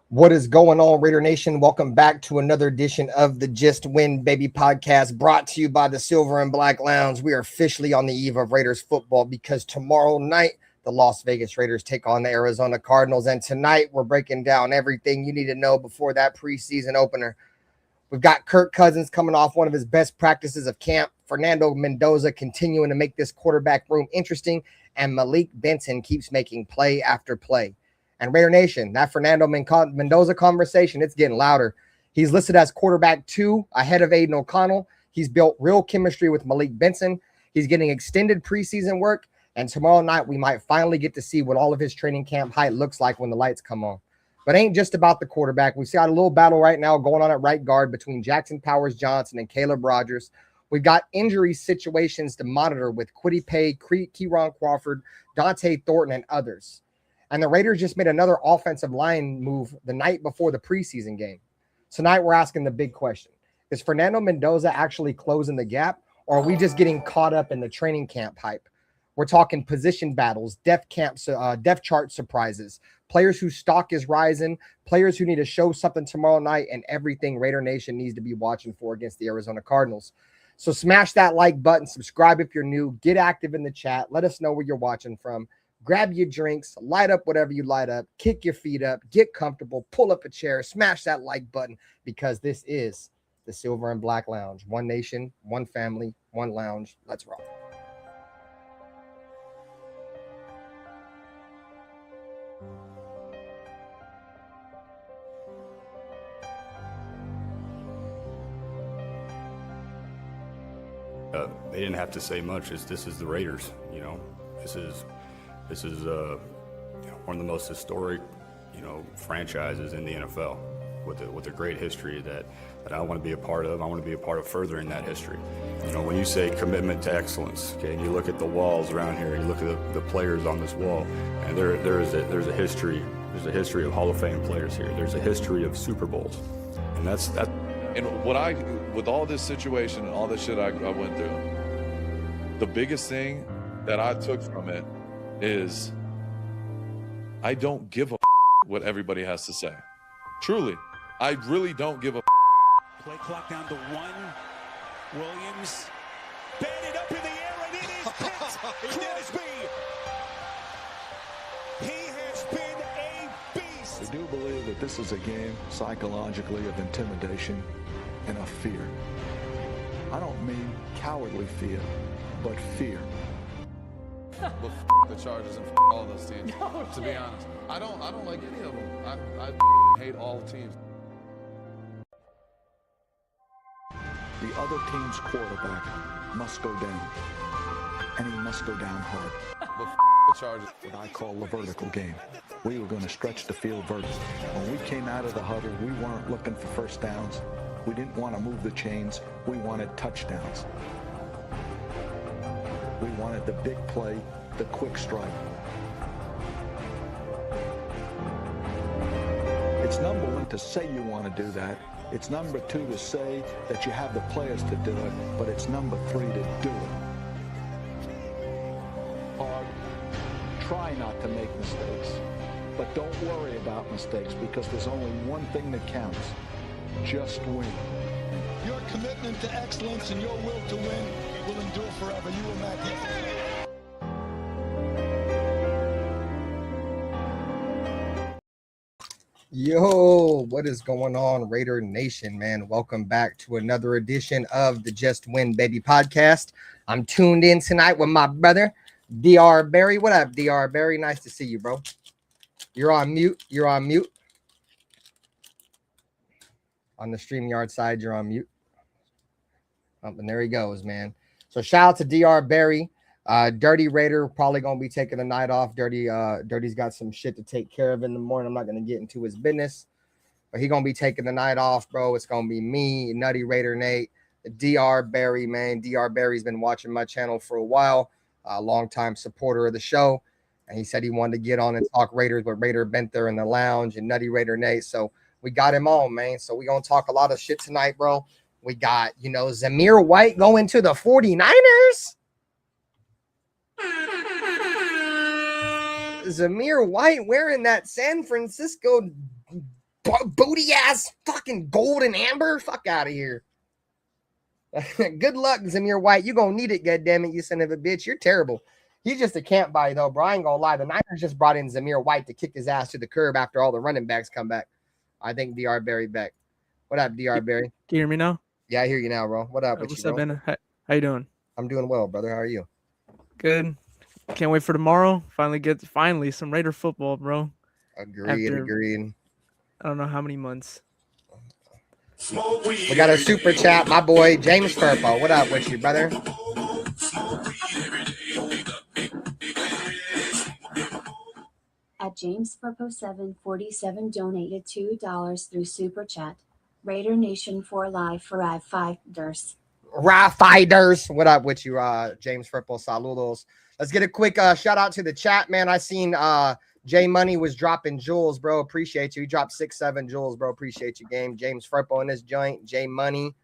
What is going on, Raider Nation? Welcome back to another edition of the Just Win Baby podcast, brought to you by the Silver and Black Lounge. We are officially on the eve of Raiders football because tomorrow night the Las Vegas Raiders take on the Arizona Cardinals, and tonight we're breaking down everything you need to know before that preseason opener. We've got Kirk Cousins coming off one of his best practices of camp, Fernando Mendoza continuing to make this quarterback room interesting, and Malik Benson keeps making play after play. And Raider Nation, that Fernando Mendoza conversation, it's getting louder. He's listed as quarterback 2 ahead of Aiden O'Connell. He's built real chemistry with Malik Benson. He's getting extended preseason work. And tomorrow night, we might finally get to see what all of his training camp height looks like when the lights come on. But it ain't just about the quarterback. We've got a little battle right now going on at right guard between Jackson Powers-Johnson and Caleb Rogers. We've got injury situations to monitor with Kwity Paye, Kieran Crawford, Dante Thornton, and others. And the Raiders just made another offensive line move the night before the preseason game. Tonight, we're asking the big question. Is Fernando Mendoza actually closing the gap, or are we just getting caught up in the training camp hype? We're talking position battles, depth chart surprises, players whose stock is rising, players who need to show something tomorrow night, and everything Raider Nation needs to be watching for against the Arizona Cardinals. So smash that like button, subscribe if you're new, get active in the chat, let us know where you're watching from. Grab your drinks, light up whatever you light up, kick your feet up, get comfortable, pull up a chair, smash that like button, because this is the Silver and Black Lounge. One nation, one family, one lounge. Let's roll. They didn't have to say much. This is the Raiders, you know. This is one of the most historic, franchises in the NFL with a great history that I want to be a part of. I want to be a part of furthering that history. When you say commitment to excellence, okay, and you look at the walls around here, and you look at the players on this wall, and there's a history. There's a history of Hall of Fame players here. There's a history of Super Bowls, and that's that. And with all this situation and all this shit I went through, the biggest thing that I took from it is I don't give a what everybody has to say. Truly, I really don't give a. Play clock down to 1. Williams batted up in the air, and it is picked. Crosby. He has been a beast. I do believe that this is a game psychologically of intimidation and of fear. I don't mean cowardly fear, but fear. Well, the Chargers and all those teams. To be honest, I don't like any of them. I hate all teams. The other team's quarterback must go down, and he must go down hard. Well, the Chargers. What I call the vertical game. We were going to stretch the field vertically. When we came out of the huddle, we weren't looking for first downs. We didn't want to move the chains. We wanted touchdowns. We wanted the big play, the quick strike. It's number one to say you want to do that. It's number 2 to say that you have the players to do it, but it's number 3 to do it. Hard. Try not to make mistakes, but don't worry about mistakes because there's only one thing that counts. Just win. Your commitment to excellence and your will to win will endure forever. You will not get it. Yo, what is going on, Raider Nation, man? Welcome back to another edition of the Just Win Baby podcast. I'm tuned in tonight with my brother, DR Barry. What up, DR Barry? Nice to see you, bro. You're on mute. You're on mute. On the StreamYard side, you're on mute. Oh, and there he goes, man. So shout out to DR Barry. Dirty Raider probably gonna be taking the night off. Dirty's got some shit to take care of in the morning. I'm not gonna get into his business, but he gonna be taking the night off, bro. It's gonna be me, Nutty Raider Nate, DR Barry, man. DR Barry's been watching my channel for a while, a longtime supporter of the show, and he said he wanted to get on and talk Raiders with Raider Benther in the lounge and Nutty Raider Nate. So we got him on, man. So we gonna talk a lot of shit tonight, bro. We got, Zamir White going to the 49ers. Zamir White wearing that San Francisco booty ass fucking gold and amber. Fuck out of here. Good luck, Zamir White. You gonna need it, goddammit, you son of a bitch. You're terrible. He's just a camp buy, though, bro. I ain't gonna lie. The Niners just brought in Zamir White to kick his ass to the curb after all the running backs come back. I think DR Barry back. What up, DR Barry? Can you hear me now? Yeah, I hear you now, bro. What up with What's you, up, bro? man? How you doing? I'm doing well, brother. How are you? Good. Can't wait for tomorrow. Finally some Raider football, bro. Agreed. I don't know how many months. We got a super chat, my boy James Furpo. What up with you, brother? At James Furpo 747 donated $2 through super chat. Raider Nation for life for fighters. Fighters. What up with you, James Furpo? Saludos. Let's get a quick shout out to the chat, man. I seen J Money was dropping jewels, bro. Appreciate you. He dropped 6-7 jewels, bro. Appreciate you, game. James Furpo in this joint. J Money.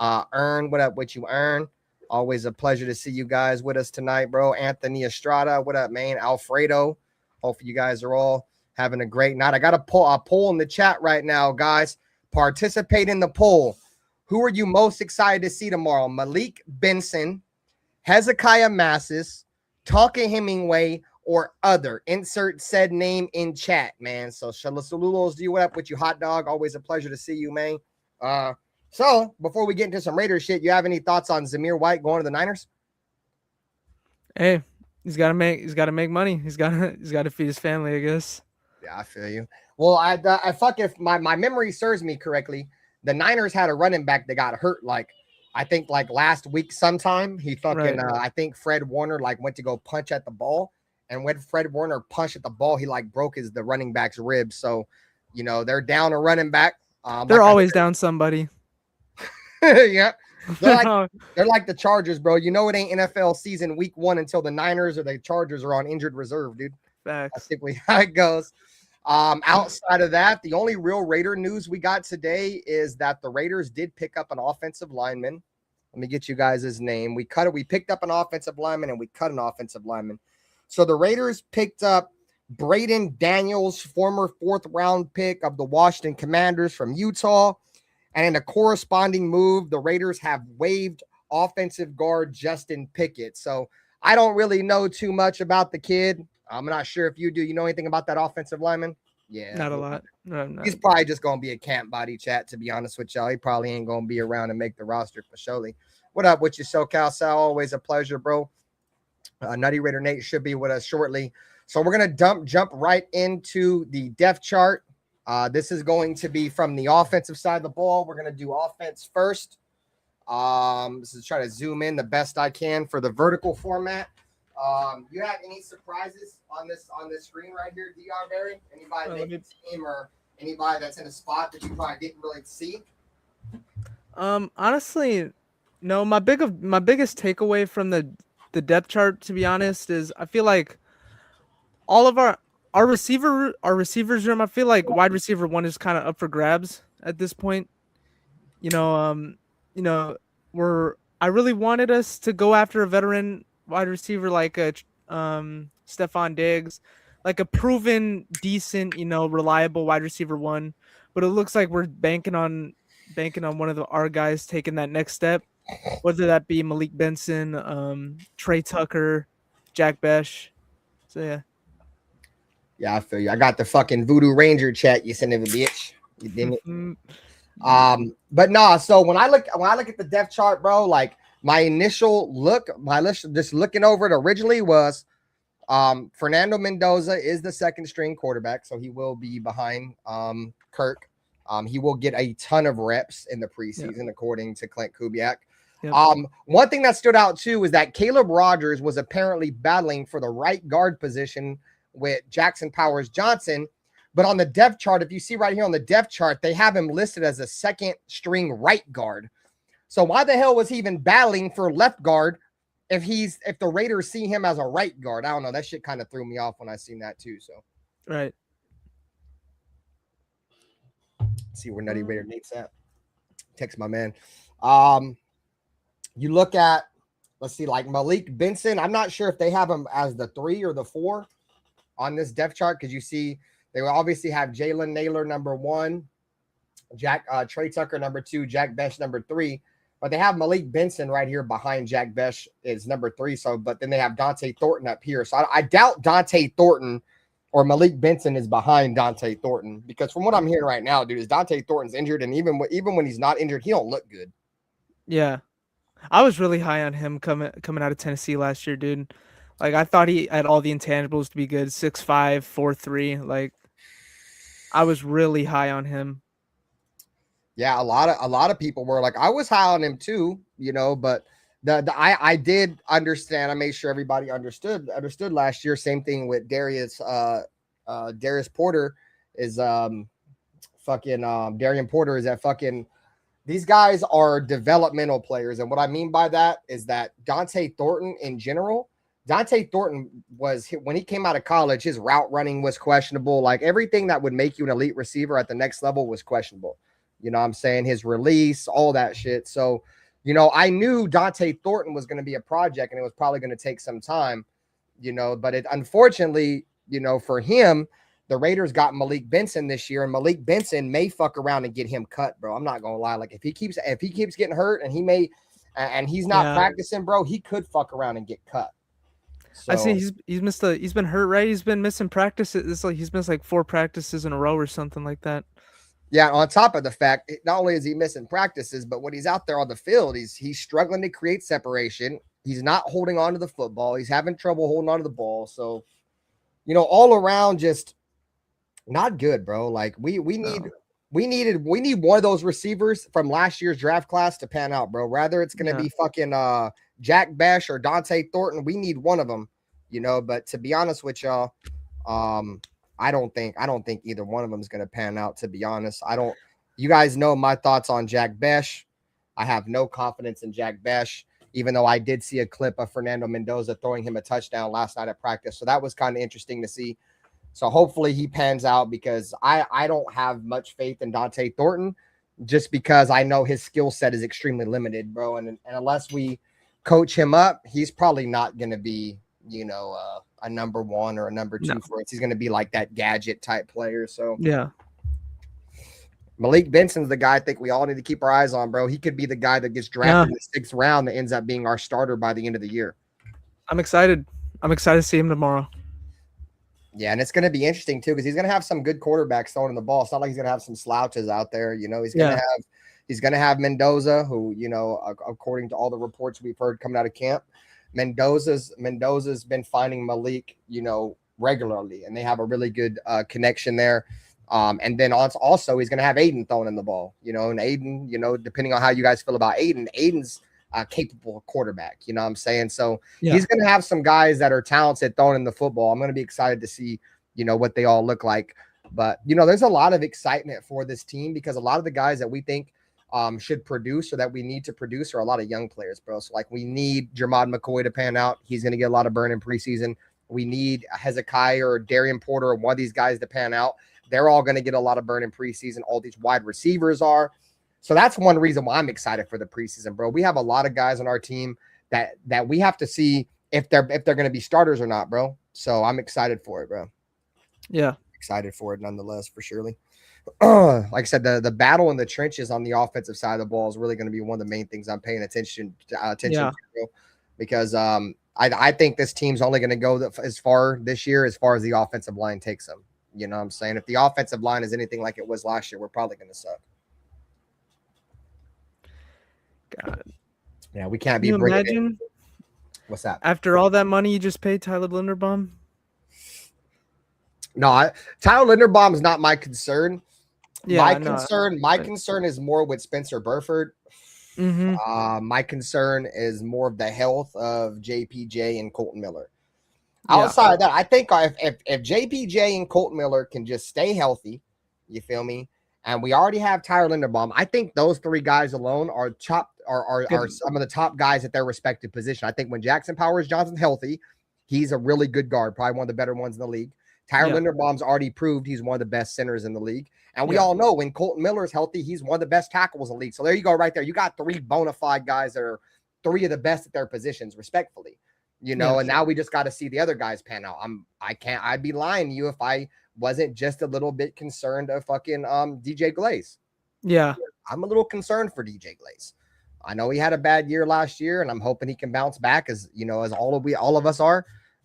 Earn. What up with you, Earn? Always a pleasure to see you guys with us tonight, bro. Anthony Estrada. What up, man? Alfredo. Hopefully you guys are all having a great night. I got a poll in the chat right now, guys. Participate in the poll. Who are you most excited to see tomorrow? Malik Benson, Hezekiah Massis, Tonka Hemingway, or other? Insert said name in chat, man. So saludos to you. What up with you, hot dog? Always a pleasure to see you, man. So before we get into some Raiders shit, you have any thoughts on Zamir White going to the Niners? Hey, he's got to make money. He's got to feed his family, I guess. Yeah, I feel you. Well, I fuck if my memory serves me correctly, the Niners had a running back that got hurt I think last week sometime. He fucking Right. I think Fred Warner went to go punch at the ball, and when Fred Warner punched at the ball, he broke the running back's ribs. So, they're down a running back. They're always down somebody. Yeah. They're like the Chargers, bro. It ain't NFL season week 1 until the Niners or the Chargers are on injured reserve, dude. Facts. That's typically how it goes. Outside of that, the only real Raider news we got today is that the Raiders did pick up an offensive lineman. Let me get you guys his name. We picked up an offensive lineman and we cut an offensive lineman. So the Raiders picked up Braden Daniels, former 4th round pick of the Washington Commanders from Utah. And in a corresponding move, the Raiders have waived offensive guard Justin Pickett. So I don't really know too much about the kid. I'm not sure if you do. You know anything about that offensive lineman? Yeah. Not a lot. No. He's probably just going to be a camp body chat, to be honest with y'all. He probably ain't going to be around and make the roster for surely. What up with you, SoCal Sal? Always a pleasure, bro. Nutty Raider Nate should be with us shortly. So we're going to jump right into the depth chart. This is going to be from the offensive side of the ball. We're going to do offense first. This is try to zoom in the best I can for the vertical format. You have any surprises on this screen right here, DR Barry? Anybody making team or anybody that's in a spot that you probably didn't really see? Honestly, no. My biggest takeaway from the depth chart, to be honest, is I feel like all of our receivers room, I feel like wide receiver 1 is kind of up for grabs at this point. I really wanted us to go after a veteran wide receiver like a Stephon Diggs, like a proven decent, reliable wide receiver 1. But it looks like we're banking on one of our guys taking that next step, whether that be Malik Benson, Trey Tucker, Jack Besh. So yeah. Yeah, I feel you. I got the fucking Voodoo Ranger chat, you son of a bitch. You didn't. But nah, so when I look at the depth chart, bro, my initial look, just looking over it originally was Fernando Mendoza is the 2nd string quarterback, so he will be behind Kirk. He will get a ton of reps in the preseason, according to Clint Kubiak. Yep. One thing that stood out too is that Caleb Rogers was apparently battling for the right guard position with Jackson Powers Johnson. But on the depth chart, if you see right here on the depth chart, they have him listed as a 2nd string right guard. So why the hell was he even battling for left guard if the Raiders see him as a right guard? I don't know. That shit kind of threw me off when I seen that too. So right. See where Nutty Raider Nate's at. Text my man. You look at, let's see, Malik Benson. I'm not sure if they have him as the 3 or the 4 on this depth chart, because you see they will obviously have Jalen Naylor number 1, Trey Tucker number 2, Jack Bech number 3. But they have Malik Benson right here behind Jack Bech is number 3. So, but then they have Dante Thornton up here. So I doubt Dante Thornton or Malik Benson is behind Dante Thornton, because from what I'm hearing right now, dude, is Dante Thornton's injured, and even when he's not injured, he don't look good. Yeah, I was really high on him coming out of Tennessee last year, dude. Like, I thought he had all the intangibles to be good. 6'5", 4'3". Like, I was really high on him. Yeah, a lot of people were like, I was high on him too, but I did understand. I made sure everybody understood last year. Same thing with Darius Porter is Darian Porter is that fucking, these guys are developmental players. And what I mean by that is that Dante Thornton in general, Dante Thornton was, when he came out of college, his route running was questionable. Like, everything that would make you an elite receiver at the next level was questionable. You know what I'm saying? His release, all that shit. So, I knew Dante Thornton was going to be a project, and it was probably going to take some time, but it, unfortunately, for him, the Raiders got Malik Benson this year, and Malik Benson may fuck around and get him cut, bro. I'm not going to lie. Like, if he keeps getting hurt and he's not practicing, bro, he could fuck around and get cut. So, I see he's been hurt, right? He's been missing practices. It's like he's missed like 4 practices in a row or something like that. Yeah, on top of the fact, not only is he missing practices, but when he's out there on the field, he's struggling to create separation. He's not holding on to the football. He's having trouble holding on to the ball. So, all around, just not good, bro. Like, we need one of those receivers from last year's draft class to pan out, bro. Rather it's gonna be fucking Jack Bech or Dante Thornton. We need one of them, But to be honest with y'all, I don't think either one of them is going to pan out, to be honest. You guys know my thoughts on Jack Bech. I have no confidence in Jack Bech, even though I did see a clip of Fernando Mendoza throwing him a touchdown last night at practice. So that was kind of interesting to see. So hopefully he pans out, because I don't have much faith in Dante Thornton, just because I know his skill set is extremely limited, bro. And unless we coach him up, he's probably not going to be, a number 1 or a number 2 for us. He's going to be like that gadget type player. So yeah, Malik Benson's the guy I think we all need to keep our eyes on, bro. He could be the guy that gets drafted in the 6th round that ends up being our starter by the end of the year. I'm excited to see him tomorrow. Yeah, and it's going to be interesting too, because he's going to have some good quarterbacks throwing the ball. It's not like he's going to have some slouches out there. He's going to have Mendoza, who, according to all the reports we've heard coming out of camp, Mendoza's been finding Malik, regularly, and they have a really good connection there. And then also he's going to have Aiden throwing in the ball, and Aiden, depending on how you guys feel about Aiden's a capable quarterback, you know what I'm saying? So he's going to have some guys that are talented throwing in the football. I'm going to be excited to see, what they all look like. But, there's a lot of excitement for this team, because a lot of the guys that we think should produce, or that we need to produce, are a lot of young players, bro. So, like, we need Jermod McCoy to pan out. He's going to get a lot of burn in preseason. We need Hezekiah or Darian Porter or one of these guys to pan out. They're all going to get a lot of burn in preseason. All these wide receivers are. So that's one reason why I'm excited for the preseason, bro. We have a lot of guys on our team that we have to see if they're going to be starters or not, bro. So I'm excited for it, bro. Yeah, excited for it nonetheless, for surely. Like I said, the battle in the trenches on the offensive side of the ball is really going to be one of the main things I'm paying attention to, bro, because I think this team's only going to go as far this year as far as the offensive line takes them. You know what I'm saying? If the offensive line is anything like it was last year, we're probably going to suck. God. Yeah, we can't Can be you imagine? What's that? After all that money you just paid Tyler Linderbaum? No, Tyler Linderbaum is not my concern. Yeah, my concern is more with Spencer Burford. Mm-hmm. My concern is more of the health of JPJ and Colton Miller. Outside of that, I think if JPJ and Colton Miller can just stay healthy, you feel me? And we already have Tyler Linderbaum. I think those 3 guys alone are some of the top guys at their respective position. I think when Jackson Powers Johnson's healthy, he's a really good guard, probably one of the better ones in the league. Tyler Linderbaum's already proved he's one of the best centers in the league. And we all know when Colton Miller is healthy, he's one of the best tackles in the league. So there you go right there. You got 3 bona fide guys that are 3 of the best at their positions, respectfully. And now we just got to see the other guys pan out. I'd be lying to you if I wasn't just a little bit concerned of fucking DJ Glaze. Yeah. I'm a little concerned for DJ Glaze. I know he had a bad year last year, and I'm hoping he can bounce back as all of us are.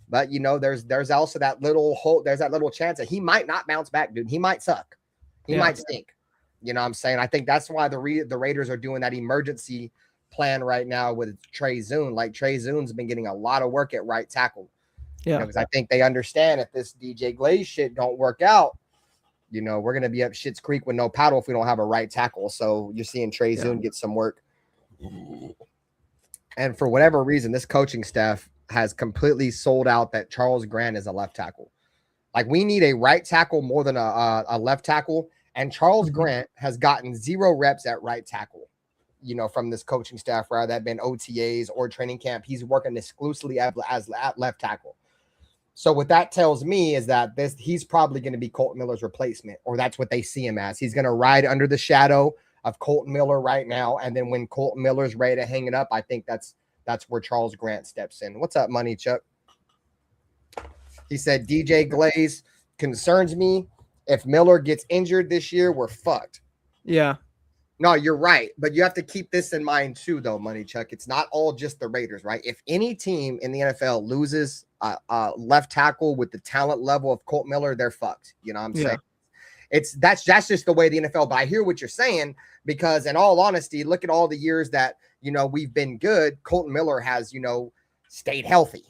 But there's also that little hope, there's that little chance that he might not bounce back, dude. He might suck. He might stink. You know what I'm saying? I think that's why the Raiders are doing that emergency plan right now with Trey Zoon. Like Trey Zoon's been getting a lot of work at right tackle. Yeah. Because I think they understand if this DJ Glaze shit don't work out, we're gonna be up Shit's Creek with no paddle if we don't have a right tackle. So you're seeing Trey Zoon get some work. And for whatever reason, this coaching staff has completely sold out that Charles Grant is a left tackle. Like, we need a right tackle more than a left tackle. And Charles Grant has gotten 0 reps at right tackle, from this coaching staff, rather that been OTAs or training camp. He's working exclusively at left tackle. So what that tells me is that he's probably going to be Colton Miller's replacement, or that's what they see him as. He's going to ride under the shadow of Colton Miller right now. And then when Colton Miller's ready to hang it up, I think that's where Charles Grant steps in. What's up, Money Chuck? He said, DJ Glaze concerns me. If Miller gets injured this year, we're fucked. Yeah. No, you're right. But you have to keep this in mind too, though, Money Chuck. It's not all just the Raiders, right? If any team in the NFL loses left tackle with the talent level of Colt Miller, they're fucked. You know what I'm saying? That's just the way the NFL. But I hear what you're saying, because in all honesty, look at all the years that, we've been good. Colton Miller has, stayed healthy.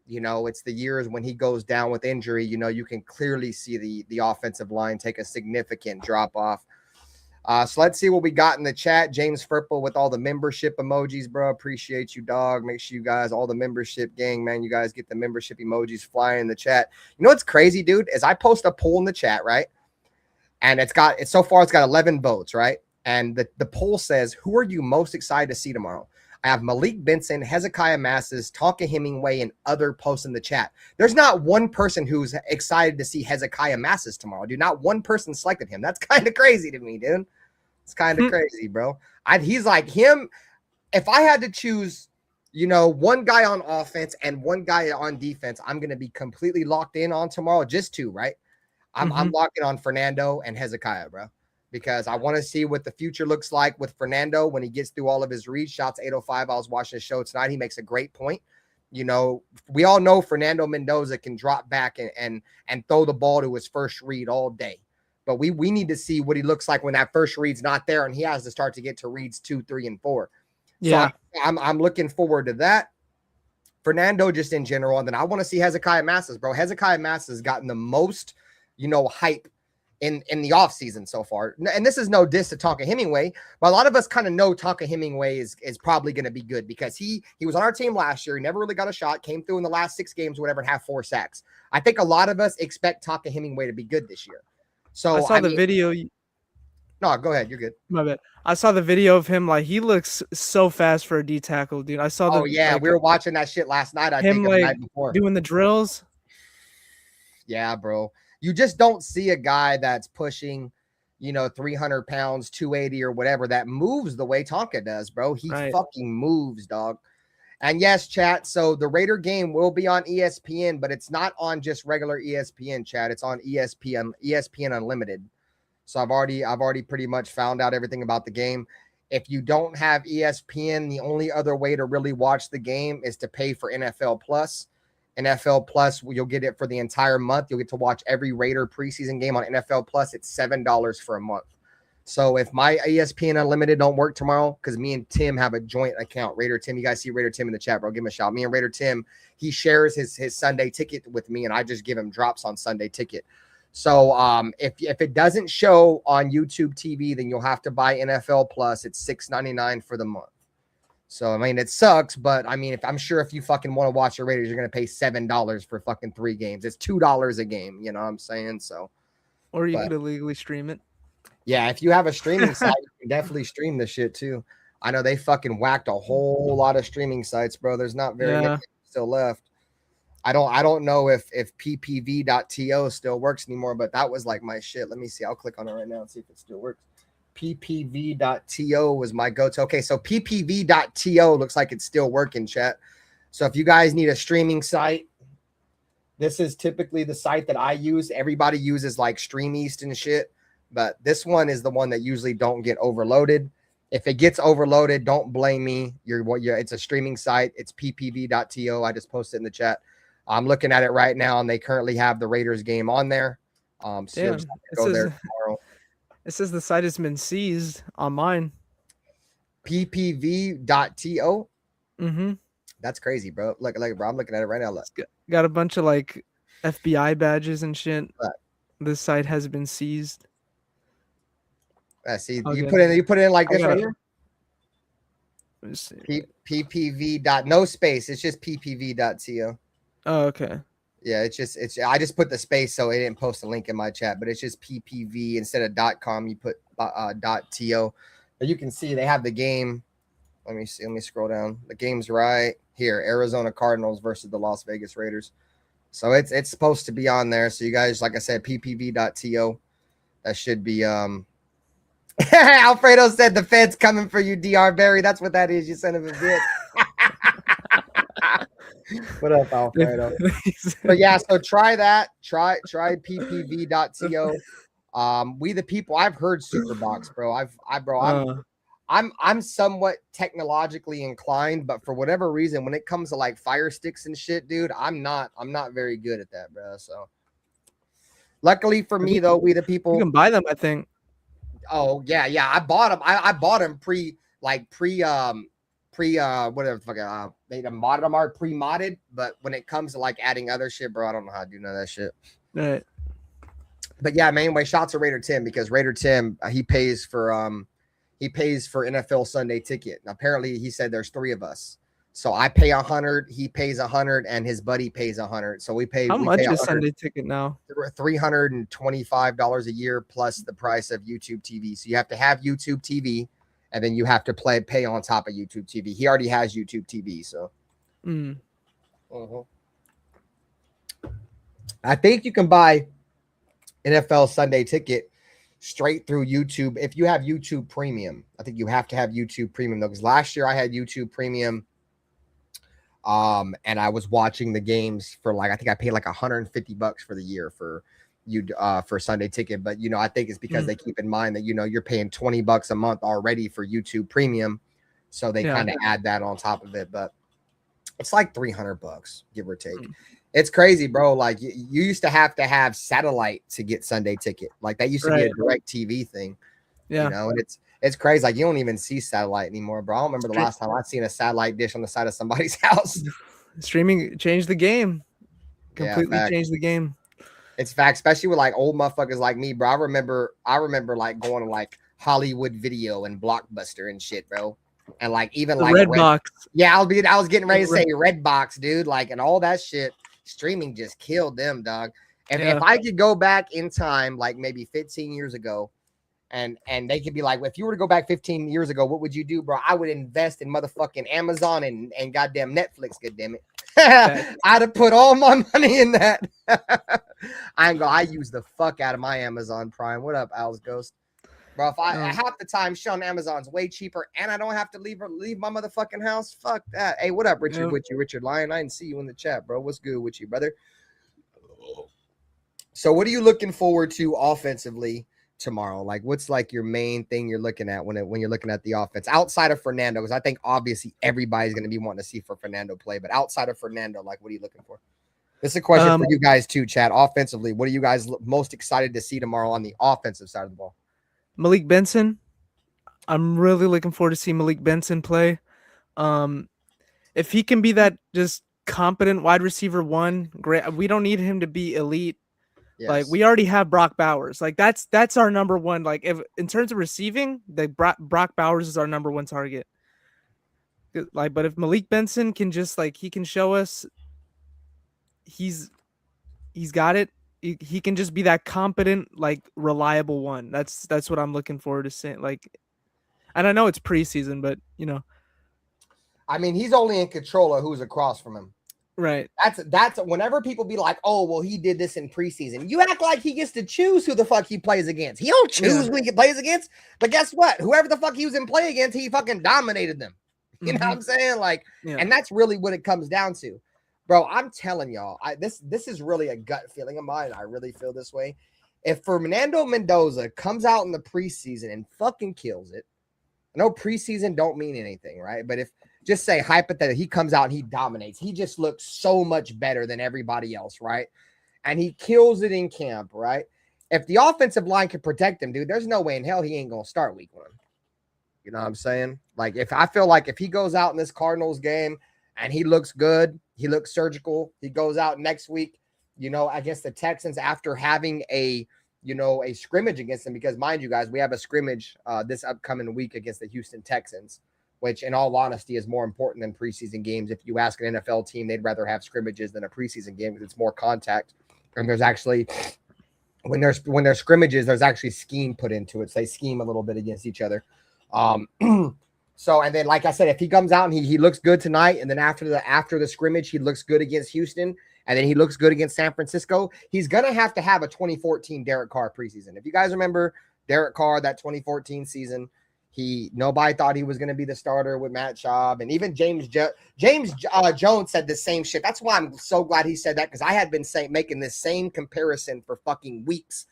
It's the years when he goes down with injury, you can clearly see the offensive line take a significant drop off. So let's see what we got in the chat. James Furple with all the membership emojis, bro. Appreciate you, dog. Make sure you guys, all the membership gang, man, you guys get the membership emojis flying in the chat. You know what's crazy, dude, is I post a poll in the chat, right? And so far it's got 11 votes, right? And the poll says, who are you most excited to see tomorrow? I have Malik Benson, Hezekiah Masses, Tonka Hemingway, and other posts in the chat. There's not one person who's excited to see Hezekiah Masses tomorrow, dude. Not one person selected him. That's kind of crazy to me, dude. It's kind of crazy, bro. He's like him. If I had to choose, one guy on offense and one guy on defense, I'm going to be completely locked in on tomorrow. Just 2, right? I'm locking on Fernando and Hezekiah, bro, because I want to see what the future looks like with Fernando when he gets through all of his reads. Shots 805. I was watching the show tonight. He makes a great point. We all know Fernando Mendoza can drop back and throw the ball to his first read all day. But we need to see what he looks like when that first read's not there and he has to start to get to reads 2, 3, and 4. Yeah. So I'm looking forward to that. Fernando just in general. And then I want to see Hezekiah Masses, bro. Hezekiah Masses has gotten the most, hype in the offseason so far. And this is no diss to Tonka Hemingway, but a lot of us kind of know Tonka Hemingway is probably going to be good because he was on our team last year. He never really got a shot, came through in the last 6 games, whatever, and have 4 sacks. I think a lot of us expect Tonka Hemingway to be good this year. So I saw the video. No, go ahead. You're good. My bad. I saw the video of him. Like, he looks so fast for a D tackle, dude. I saw we were watching that shit last night. I think the night before, doing the drills. Yeah, bro. You just don't see a guy that's pushing, 300 pounds, 280 or whatever, that moves the way Tonka does, bro. He fucking moves, dog. And yes, chat. So the Raider game will be on ESPN, but it's not on just regular ESPN, chat. It's on ESPN Unlimited. So I've already pretty much found out everything about the game. If you don't have ESPN, the only other way to really watch the game is to pay for NFL Plus. NFL Plus, you'll get it for the entire month. You'll get to watch every Raider preseason game on NFL Plus. It's $7 for a month. So if my ESPN Unlimited don't work tomorrow, because me and Tim have a joint account, Raider Tim, you guys see Raider Tim in the chat, bro, give him a shout. Me and Raider Tim, he shares his Sunday ticket with me, and I just give him drops on Sunday ticket. So if it doesn't show on YouTube TV, then you'll have to buy NFL Plus. It's $6.99 for the month. So, I mean, it sucks, but I mean, I'm sure if you fucking want to watch the Raiders, you're going to pay $7 for fucking 3 games. It's $2 a game. You know what I'm saying? So, or you could illegally stream it. Yeah. If you have a streaming site, you can definitely stream this shit too. I know they fucking whacked a whole lot of streaming sites, bro. There's not very many still left. I don't know if ppv.to still works anymore, but that was like my shit. Let me see. I'll click on it right now and see if it still works. ppv.to was my go-to. Okay, so ppv.to looks like it's still working, chat. So if you guys need a streaming site, this is typically the site that I use. Everybody uses like Stream East and shit, but this one is the one that usually don't get overloaded. If it gets overloaded, don't blame me. It's a streaming site. It's ppv.to. I just posted in the chat. I'm looking at it right now, and they currently have the Raiders game on there. So Damn, go there tomorrow. It says the site has been seized on mine. ppv.to. Mm-hmm. That's crazy, bro. Look, bro. I'm looking at it right now. Look. Got a bunch of like FBI badges and shit. What? This site has been seized. See, Okay. you put it in like this right here. Let me see. ppv. No space. It's just ppv.to. Oh, okay. Yeah, I just put the space so it didn't post a link in my chat, but it's just ppv instead of .com. You put .to. But you can see they have the game. Let me see. Let me scroll down. The game's right here. Arizona Cardinals versus the Las Vegas Raiders. So it's supposed to be on there. So you guys, like I said, ppv.to. That should be Alfredo said the Fed's coming for you, DR Barry. That's what that is, you son of a bitch. What up, Alfredo? But yeah, so try that. Try ppv.to. We the people. I've heard Superbox, bro. I'm somewhat technologically inclined, but for whatever reason, when it comes to like Fire Sticks and shit, dude, I'm not very good at that, bro. So luckily for me, though, we the people. You can buy them, I think. Oh yeah. I bought them. I bought them whatever the fuck, they modded them are pre-modded, but when it comes to like adding other shit, bro, I don't know how to do none of that shit. All right. But yeah, man, anyway, shots to Raider Tim, because Raider Tim, he pays for NFL Sunday ticket. And apparently he said there's 3 of us. So I pay 100, he pays 100, and his buddy pays 100. So we pay. How much is Sunday ticket now? $325 a year plus the price of YouTube TV. So you have to have YouTube TV, and then you have to pay on top of YouTube TV. He already has YouTube TV, so. I think you can buy NFL Sunday ticket straight through YouTube if you have YouTube Premium. I think you have to have YouTube Premium though, because last year I had YouTube Premium, and I was watching the games for I think I paid like $150 for the year for Sunday ticket. But I think it's because they keep in mind that you're paying $20 a month already for YouTube Premium, so they kind of add that on top of it. But it's like $300, give or take. It's crazy, bro. Like you used to have satellite to get Sunday ticket. Like that used to be a direct TV thing. Yeah. And it's crazy. Like you don't even see satellite anymore, bro. I don't remember the last time I've seen a satellite dish on the side of somebody's house. Streaming changed the game. Completely changed the game. It's fact, especially with like old motherfuckers like me, bro. I remember like going to like Hollywood Video and Blockbuster and shit, bro. And like even the like Redbox. Yeah, I was getting ready to say Redbox, dude. Like and all that shit. Streaming just killed them, dog. And if I could go back in time, like maybe 15 years ago, and they could be like, well, if you were to go back 15 years ago, what would you do, bro? I would invest in motherfucking Amazon and goddamn Netflix, goddammit. I'd have put all my money in that. I use the fuck out of my Amazon Prime. What up, Al's Ghost? Bro, if I half the time shit on Amazon's way cheaper and I don't have to leave my motherfucking house, fuck that. Hey, what up, Richard? With you, Richard Lyon? I didn't see you in the chat, bro. What's good with you, brother? So what are you looking forward to offensively tomorrow? Like what's like your main thing you're looking at when you're looking at the offense outside of Fernando? Because I think obviously everybody's going to be wanting to see for Fernando play, but outside of Fernando, like what are you looking for? This is a question for you guys too, Chad. Offensively, what are you guys most excited to see tomorrow on the offensive side of the ball? Malik Benson. I'm really looking forward to see Malik Benson play. If he can be that just competent wide receiver 1, great. We don't need him to be elite. Yes. Like we already have Brock Bowers. Like that's our number one. Like if in terms of receiving, Brock Bowers is our number 1 target. Like, but if Malik Benson can just he can show us he's got it. He can just be that competent, reliable one. That's what I'm looking forward to seeing. And I know it's preseason, but I mean, he's only in control of who's across from him. Right. That's whenever people be like, oh, well, he did this in preseason. You act like he gets to choose who the fuck he plays against. He don't choose who he plays against. But guess what? Whoever the fuck he was in play against, he fucking dominated them. You know what I'm saying? And that's really what it comes down to. Bro, I'm telling y'all, this is really a gut feeling of mine. I really feel this way. If Fernando Mendoza comes out in the preseason and fucking kills it, I know preseason don't mean anything, right? But if just say hypothetically, he comes out and he dominates, he just looks so much better than everybody else, right? And he kills it in camp, right? If the offensive line can protect him, dude, there's no way in hell he ain't gonna start week 1. You know what I'm saying? Like, if I feel like if he goes out in this Cardinals game and he looks good, he looks surgical, he goes out next week, you know, against the Texans after having a scrimmage against them, because mind you guys, we have a scrimmage this upcoming week against the Houston Texans, which in all honesty is more important than preseason games. If you ask an NFL team, they'd rather have scrimmages than a preseason game because it's more contact. And there's actually, when there's scrimmages, there's actually scheme put into it. So they scheme a little bit against each other. So, and then, like I said, if he comes out and he looks good tonight, and then after the scrimmage, he looks good against Houston, and then he looks good against San Francisco, he's going to have a 2014 Derek Carr preseason. If you guys remember Derek Carr, that 2014 season, nobody thought he was going to be the starter with Matt Schaub, and even James Jones said the same shit. That's why I'm so glad he said that, because I had been making this same comparison for fucking weeks.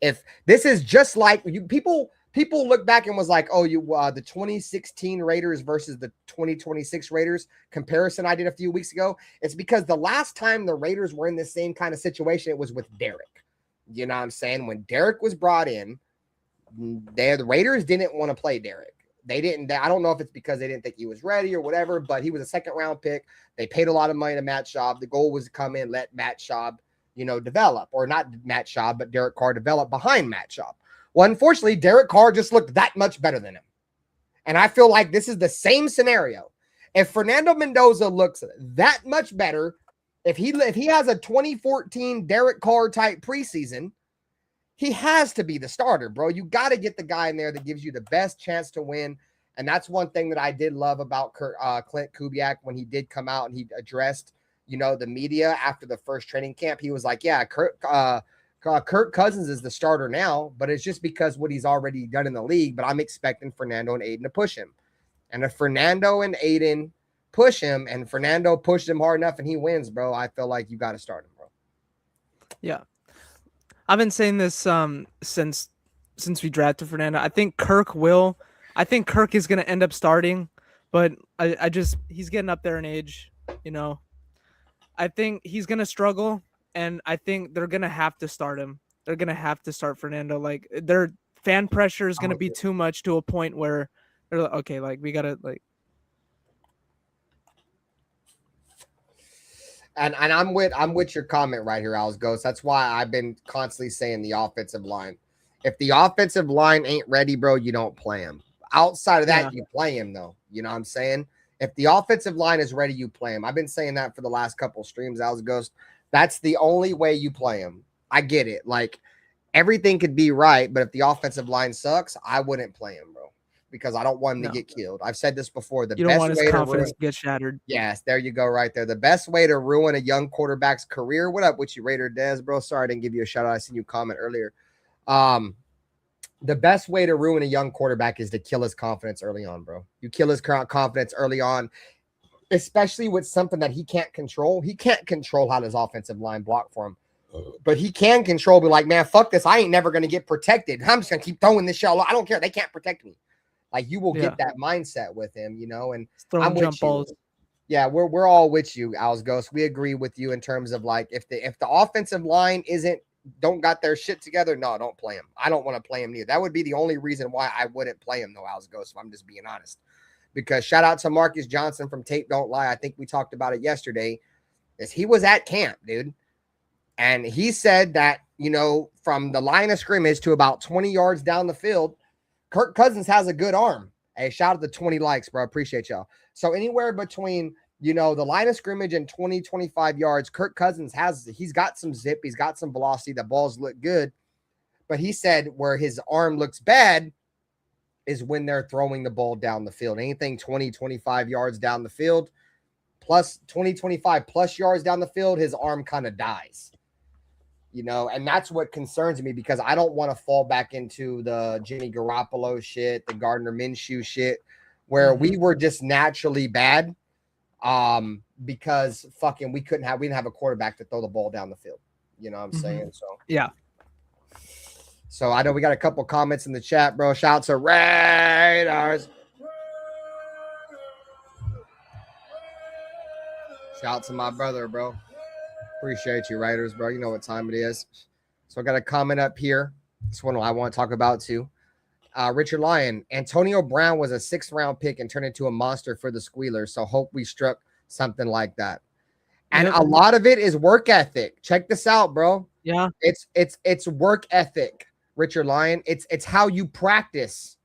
If this is just like people look back and was like, oh, the 2016 Raiders versus the 2026 Raiders comparison I did a few weeks ago. It's because the last time the Raiders were in the same kind of situation, it was with Derek. You know what I'm saying? When Derek was brought in, the Raiders didn't want to play Derek. They didn't. I don't know if it's because they didn't think he was ready or whatever, but he was a second-round pick. They paid a lot of money to Matt Schaub. The goal was to come in, let Matt Schaub, develop, or not Matt Schaub, but Derek Carr develop behind Matt Schaub. Well, unfortunately, Derek Carr just looked that much better than him. And I feel like this is the same scenario. If Fernando Mendoza looks that much better, if he has a 2014 Derek Carr type preseason, he has to be the starter, bro. You got to get the guy in there that gives you the best chance to win. And that's one thing that I did love about Clint Kubiak when he did come out and he addressed, the media after the first training camp. He was like, yeah, Kirk Cousins is the starter now, but it's just because what he's already done in the league. But I'm expecting Fernando and Aiden to push him. And if Fernando and Aiden push him and Fernando pushed him hard enough and he wins, bro, I feel like you got to start him, bro. Yeah. I've been saying this since we drafted Fernando. I think Kirk is going to end up starting, but he's getting up there in age, I think he's going to struggle. And I think they're going to have to start him. They're going to have to start Fernando. Like, their fan pressure is going to be too much to a point where they're like, okay, like, we got to, like. And I'm with your comment right here, Alice Ghost. That's why I've been constantly saying the offensive line. If the offensive line ain't ready, bro, you don't play him. Outside of that, you play him, though. You know what I'm saying? If the offensive line is ready, you play him. I've been saying that for the last couple streams, Alice Ghost. That's the only way you play him. I get it. Like, everything could be right, but if the offensive line sucks, I wouldn't play him, bro, because I don't want him to get killed. I've said this before. You don't want his confidence to get shattered. Yes, there you go right there. The best way to ruin a young quarterback's career. What up with you, Raider Dez, bro? Sorry I didn't give you a shout out. I seen you comment earlier. The best way to ruin a young quarterback is to kill his confidence early on, bro. You kill his confidence early on, especially with something that he can't control. He can't control how his offensive line block for him. But he can control, be like, man, fuck this. I ain't never going to get protected. I'm just going to keep throwing this shit. I don't care. They can't protect me. Like, you will get that mindset with him, and I'm with you. Yeah, we're all with you, Owls Ghost. We agree with you in terms of, like, if the offensive line don't got their shit together, no, don't play him. I don't want to play him neither. That would be the only reason why I wouldn't play him, though, Owls Ghost, if I'm just being honest. Because shout out to Marcus Johnson from Tape Don't Lie. I think we talked about it yesterday. Is he was at camp, dude. And he said that, from the line of scrimmage to about 20 yards down the field, Kirk Cousins has a good arm. Hey, shout out to 20 likes, bro. I appreciate y'all. So anywhere between, the line of scrimmage and 20, 25 yards, Kirk Cousins he's got some zip. He's got some velocity. The balls look good. But he said where his arm looks bad is when they're throwing the ball down the field. Anything 20, 25 yards down the field, plus 20, 25 plus yards down the field, his arm kind of dies. And that's what concerns me, because I don't want to fall back into the Jimmy Garoppolo shit, the Gardner Minshew shit, where we were just naturally bad because we didn't have a quarterback to throw the ball down the field. You know what I'm saying? So yeah. So I know we got a couple comments in the chat, bro. Shouts to Raiders. Shout to my brother, bro. Appreciate you, Raiders, bro. You know what time it is. So I got a comment up here. This one I want to talk about too. Richard Lyon, Antonio Brown was a 6th-round pick and turned into a monster for the Squealers. So hope we struck something like that. And a lot of it is work ethic. Check this out, bro. Yeah. It's work ethic, Richard Lyon. It's how you practice.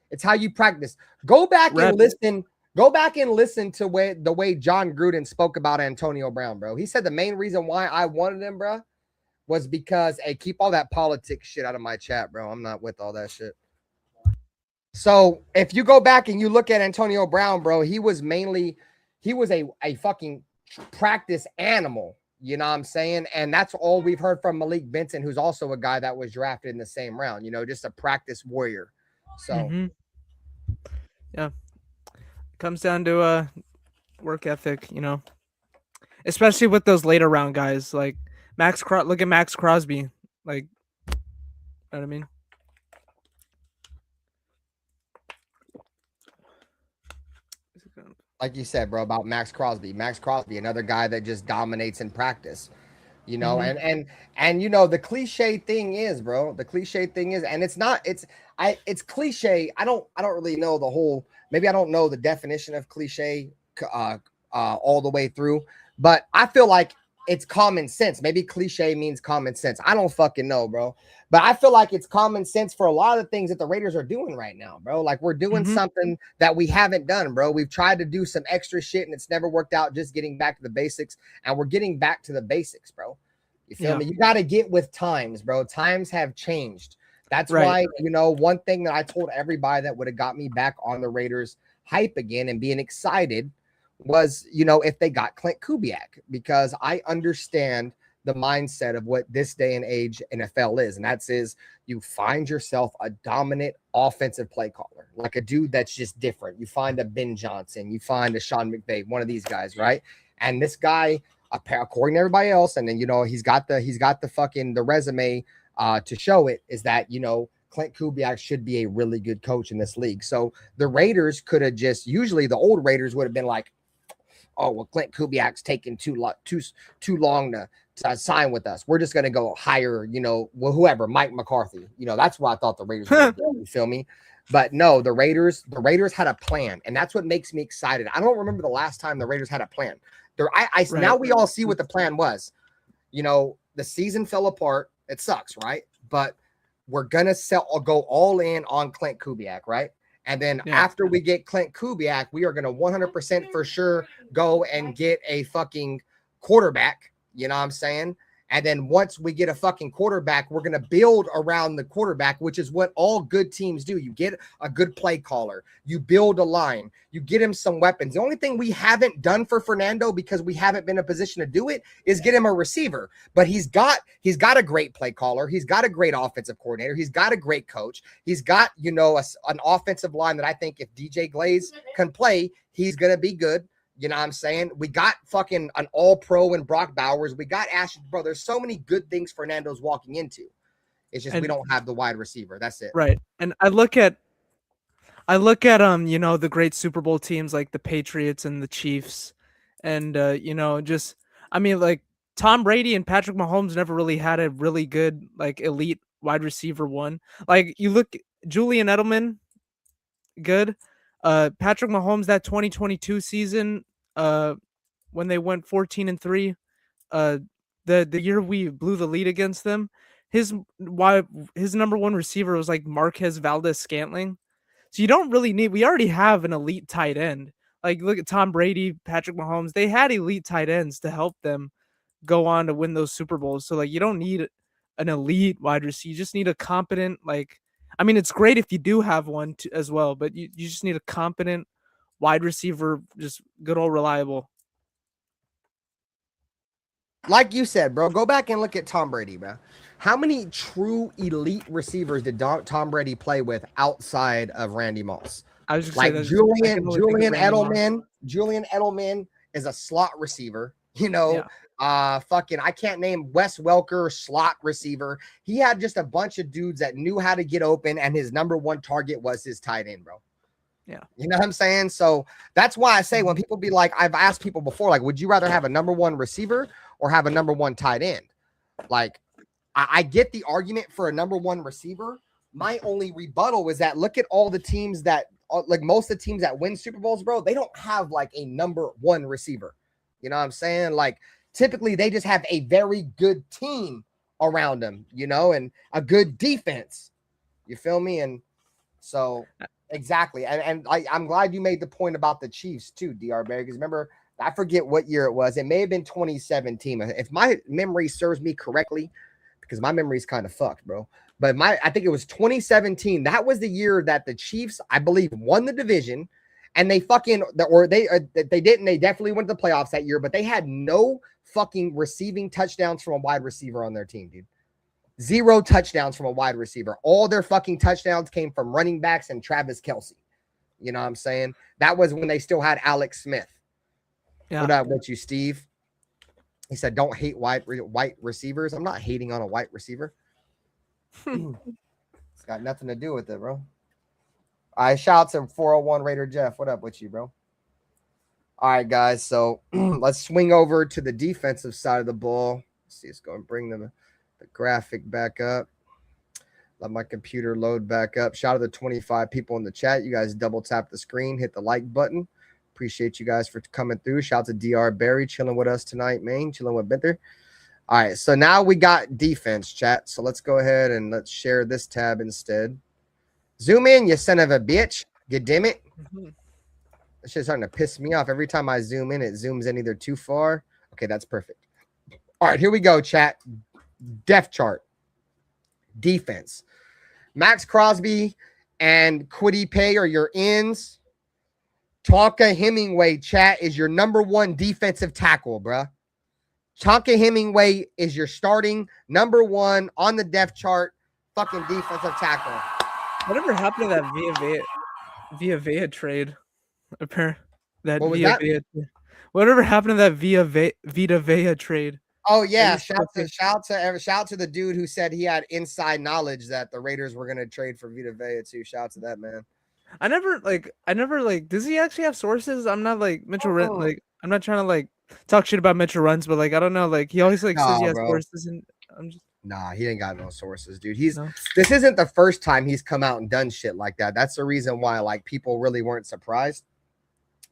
It's how you practice. Go back and listen. Go back and listen to the way John Gruden spoke about Antonio Brown, bro. He said the main reason why I wanted him, bro, was because, hey, keep all that politics shit out of my chat, bro. I'm not with all that shit. So if you go back and you look at Antonio Brown, bro, he was a fucking practice animal. You know what I'm saying? And that's all we've heard from Malik Benson, who's also a guy that was drafted in the same round, you know, just a practice warrior. So, yeah, comes down to work ethic, you know, especially with those later round guys like look at Maxx Crosby. Like, you know what I mean? Like you said, bro, about Maxx Crosby. Maxx Crosby, another guy that just dominates in practice, you know, and you know, the cliche thing is, bro, and it's cliche. I don't really know the whole, maybe I don't know the definition of cliche all the way through, but I feel like it's common sense. Maybe cliche means common sense. I don't fucking know, bro. But I feel like it's common sense for a lot of the things that the Raiders are doing right now, bro. Like we're doing something that we haven't done, bro. We've tried to do some extra shit and it's never worked out, just getting back to the basics. And we're getting back to the basics, bro. You feel me? You got to get with times, bro. Times have changed. That's why, you know, one thing that I told everybody that would have got me back on the Raiders hype again and being excited was, you know, if they got Clint Kubiak, because I understand the mindset of what this day and age NFL is. And that's you find yourself a dominant offensive play caller, like a dude that's just different. You find a Ben Johnson, you find a Sean McVay, one of these guys, right? And this guy, according to everybody else, and then, you know, he's got the fucking the resume to show it, is that, you know, Clint Kubiak should be a really good coach in this league. So the Raiders could have just, usually the old Raiders would have been like, oh, well, Clint Kubiak's taking too long to sign with us. We're just going to go hire, you know, whoever, Mike McCarthy. You know, that's what I thought the Raiders were doing, you feel me? But no, the Raiders had a plan, and that's what makes me excited. I don't remember the last time the Raiders had a plan. Now we all see what the plan was. You know, the season fell apart. It sucks, right? But we're going to go all in on Clint Kubiak, right? And then after we get Clint Kubiak, we are going to 100% for sure go and get a fucking quarterback. You know what I'm saying? And then once we get a fucking quarterback, we're going to build around the quarterback, which is what all good teams do. You get a good play caller. You build a line. You get him some weapons. The only thing we haven't done for Fernando, because we haven't been in a position to do it, is get him a receiver. But he's got a great play caller. He's got a great offensive coordinator. He's got a great coach. He's got, you know, an offensive line that I think if DJ Glaze can play, he's going to be good. You know what I'm saying? We got fucking an all-pro in Brock Bowers. We got Ashton. Bro, there's so many good things Fernando's walking into. It's just we don't have the wide receiver. That's it. Right. And I look at you know, the great Super Bowl teams like the Patriots and the Chiefs. And you know, just I mean, like Tom Brady and Patrick Mahomes never really had a really good like elite wide receiver one. Like you look Julian Edelman, good. Patrick Mahomes, that 2022 season, when they went 14-3, the year we blew the lead against them, his number one receiver was like Marquez Valdez-Scantling. So you don't really need, we already have an elite tight end. Like look at Tom Brady, Patrick Mahomes, they had elite tight ends to help them go on to win those Super Bowls. So like you don't need an elite wide receiver. You just need a competent, like, I mean, it's great if you do have one as well, but you just need a competent wide receiver, just good old reliable. Like you said, bro, go back and look at Tom Brady, bro. How many true elite receivers did Tom Brady play with outside of Randy Moss? I was just like Julian Edelman. Julian Edelman is a slot receiver. You know, Fucking, I can't name Wes Welker, slot receiver. He had just a bunch of dudes that knew how to get open, and his number one target was his tight end, bro. Yeah. You know what I'm saying? So that's why I say when people be like, I've asked people before, like, would you rather have a number one receiver or have a number one tight end? Like, I get the argument for a number one receiver. My only rebuttal is that look at all the teams that, like most of the teams that win Super Bowls, bro, they don't have like a number one receiver. You know what I'm saying? Like, typically they just have a very good team around them, you know, and a good defense. You feel me? And so exactly. And I'm glad you made the point about the Chiefs too, DR Barry, because remember, I forget what year it was. It may have been 2017. If my memory serves me correctly, because my memory is kind of fucked, bro. But I think it was 2017. That was the year that the Chiefs, I believe, won the division. And they definitely went to the playoffs that year, but they had no fucking receiving touchdowns from a wide receiver on their team, dude. 0 touchdowns from a wide receiver. All their fucking touchdowns came from running backs and Travis Kelce. You know what I'm saying? That was when they still had Alex Smith. Yeah. What up with you, Steve? He said, don't hate white receivers. I'm not hating on a white receiver. It's got nothing to do with it, bro. I shout to 401 Raider Jeff. What up with you, bro? All right, guys. So let's swing over to the defensive side of the ball. Let's see, it's going to bring the graphic back up. Let my computer load back up. Shout out to 25 people in the chat. You guys double tap the screen, hit the like button. Appreciate you guys for coming through. Shout out to DR Barry chilling with us tonight, man. Chilling with Binther. All right, so now we got defense, chat. So let's go ahead and let's share this tab instead. Zoom in, you son of a bitch. God damn it. This shit's starting to piss me off. Every time I zoom in, it zooms in either too far. Okay, that's perfect. All right, here we go, chat. Depth chart. Defense. Maxx Crosby and Kwity Paye are your ends. Tonka Hemingway, chat, is your number one defensive tackle, bruh. Tonka Hemingway is your starting number one on the depth chart fucking defensive tackle. Whatever happened to that Via Vea trade? Apparently, whatever happened to that Vita Vea trade? Oh yeah, shout to the dude who said he had inside knowledge that the Raiders were gonna trade for Vita Vea too. Shout out to that man. I never does he actually have sources? I'm not like Mitchell Rent, like I'm not trying to like talk shit about Mitchell Runs, but like I don't know, like he always like says he has sources, and I'm just he ain't got no sources, dude. This isn't the first time he's come out and done shit like that. That's the reason why like people really weren't surprised.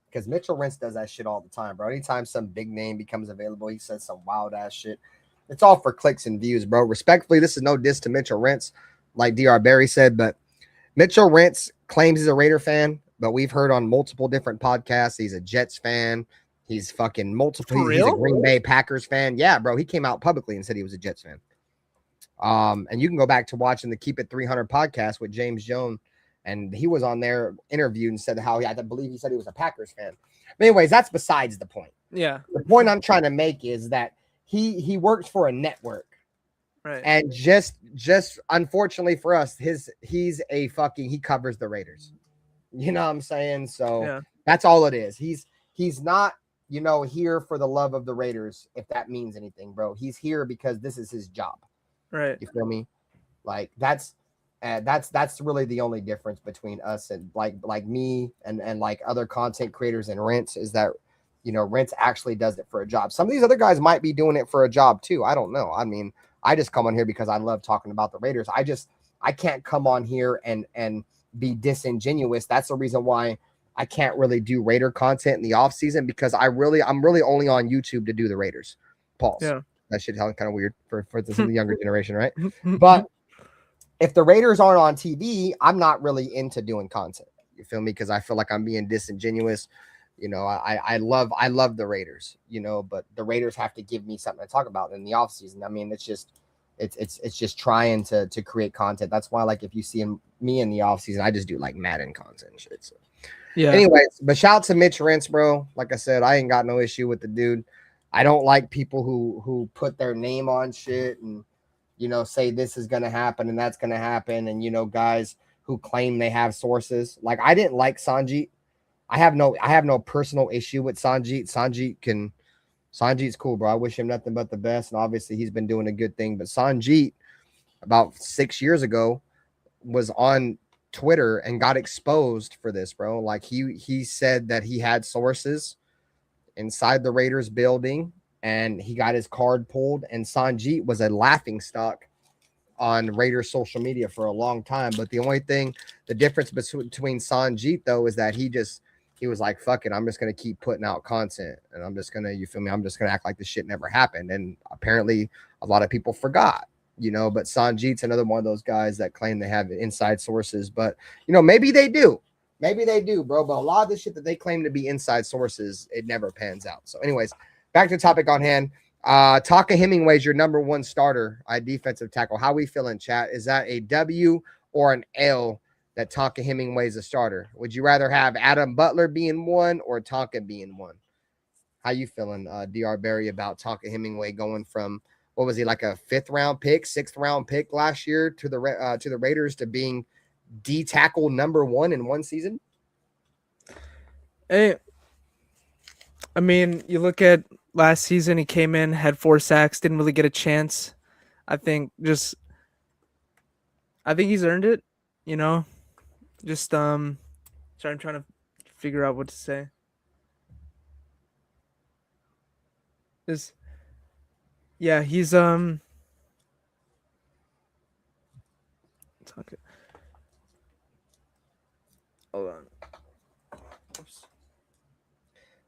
Because Mitchell Rentz does that shit all the time, bro. Anytime some big name becomes available, he says some wild ass shit. It's all for clicks and views, bro. Respectfully, this is no diss to Mitchell Rentz, like DR Barry said, but Mitchell Rentz claims he's a Raider fan, but we've heard on multiple different podcasts he's a Jets fan. He's fucking multiple. He's a Green Bay Packers fan. Yeah, bro. He came out publicly and said he was a Jets fan. And you can go back to watching the Keep It 300 podcast with James Jones. And he was on there interviewed and said how I believe he said he was a Packers fan. But anyways, that's besides the point. Yeah. The point I'm trying to make is that he works for a network. Right. And just unfortunately for us, he covers the Raiders. You know what I'm saying? So that's all it is. He's not, here for the love of the Raiders, if that means anything, bro. He's here because this is his job. Right. You feel me? Like that's really the only difference between us and like me and like other content creators and Rentz is that, Rentz actually does it for a job. Some of these other guys might be doing it for a job too. I don't know. I mean, I just come on here because I love talking about the Raiders. I can't come on here and be disingenuous. That's the reason why I can't really do Raider content in the off season because I'm really only on YouTube to do the Raiders. Pause. Yeah. That shit sounds kind of weird for the younger generation, right? But if the Raiders aren't on TV, I'm not really into doing content. You feel me? Because I feel like I'm being disingenuous. I love the Raiders, but the Raiders have to give me something to talk about in the offseason. I mean, it's just trying to create content. That's why, like, if you see me in the offseason, I just do like Madden content and shit. So yeah. Anyways, but shout out to Mitch Rentz, bro. Like I said, I ain't got no issue with the dude. I don't like people who put their name on shit and say this is gonna happen and that's gonna happen, and guys who claim they have sources. Like I didn't like Sanjeet. I have no personal issue with Sanjeet. Sanjeet can Sanjeet's cool, bro. I wish him nothing but the best. And obviously he's been doing a good thing. But Sanjeet, about 6 years ago, was on Twitter and got exposed for this, bro. Like he said that he had sources inside the Raiders building and he got his card pulled. And Sanjeet was a laughing stock on Raiders social media for a long time. But the difference between Sanjeet though is that he was like, fuck it, I'm just gonna keep putting out content and I'm just gonna, you feel me, I'm just gonna act like this shit never happened. And apparently a lot of people forgot, but Sanjeet's another one of those guys that claim they have inside sources, but maybe they do, bro. But a lot of the shit that they claim to be inside sources, it never pans out. So anyways, back to the topic on hand. Taka Hemingway is your number one starter at defensive tackle. How we feeling, chat? Is that a W or an L that Taka Hemingway is a starter? Would you rather have Adam Butler being one or Taka being one? How you feeling, DR Barry, about Taka Hemingway going from, what was he, like a 6th-round pick last year to the Raiders to being D tackle number one in one season? Hey, I mean, you look at last season, he came in, had 4 sacks, didn't really get a chance. I think he's earned it, sorry, I'm trying to figure out what to say. He's hold on. Oops.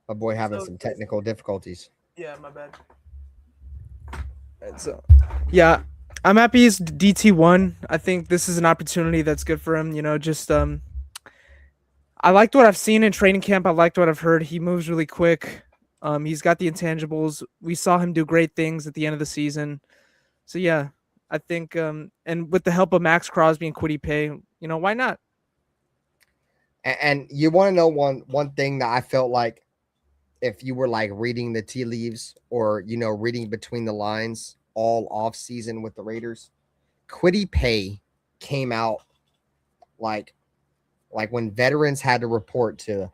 My boy having some technical difficulties. Yeah, my bad. So, yeah, I'm happy he's DT1. I think this is an opportunity that's good for him. I liked what I've seen in training camp. I liked what I've heard. He moves really quick. He's got the intangibles. We saw him do great things at the end of the season. So yeah, I think, and with the help of Maxx Crosby and Kwity Paye, why not? And you want to know one thing that I felt like, if you were like reading the tea leaves or, reading between the lines all off season with the Raiders, Kwity Paye came out like when veterans had to report to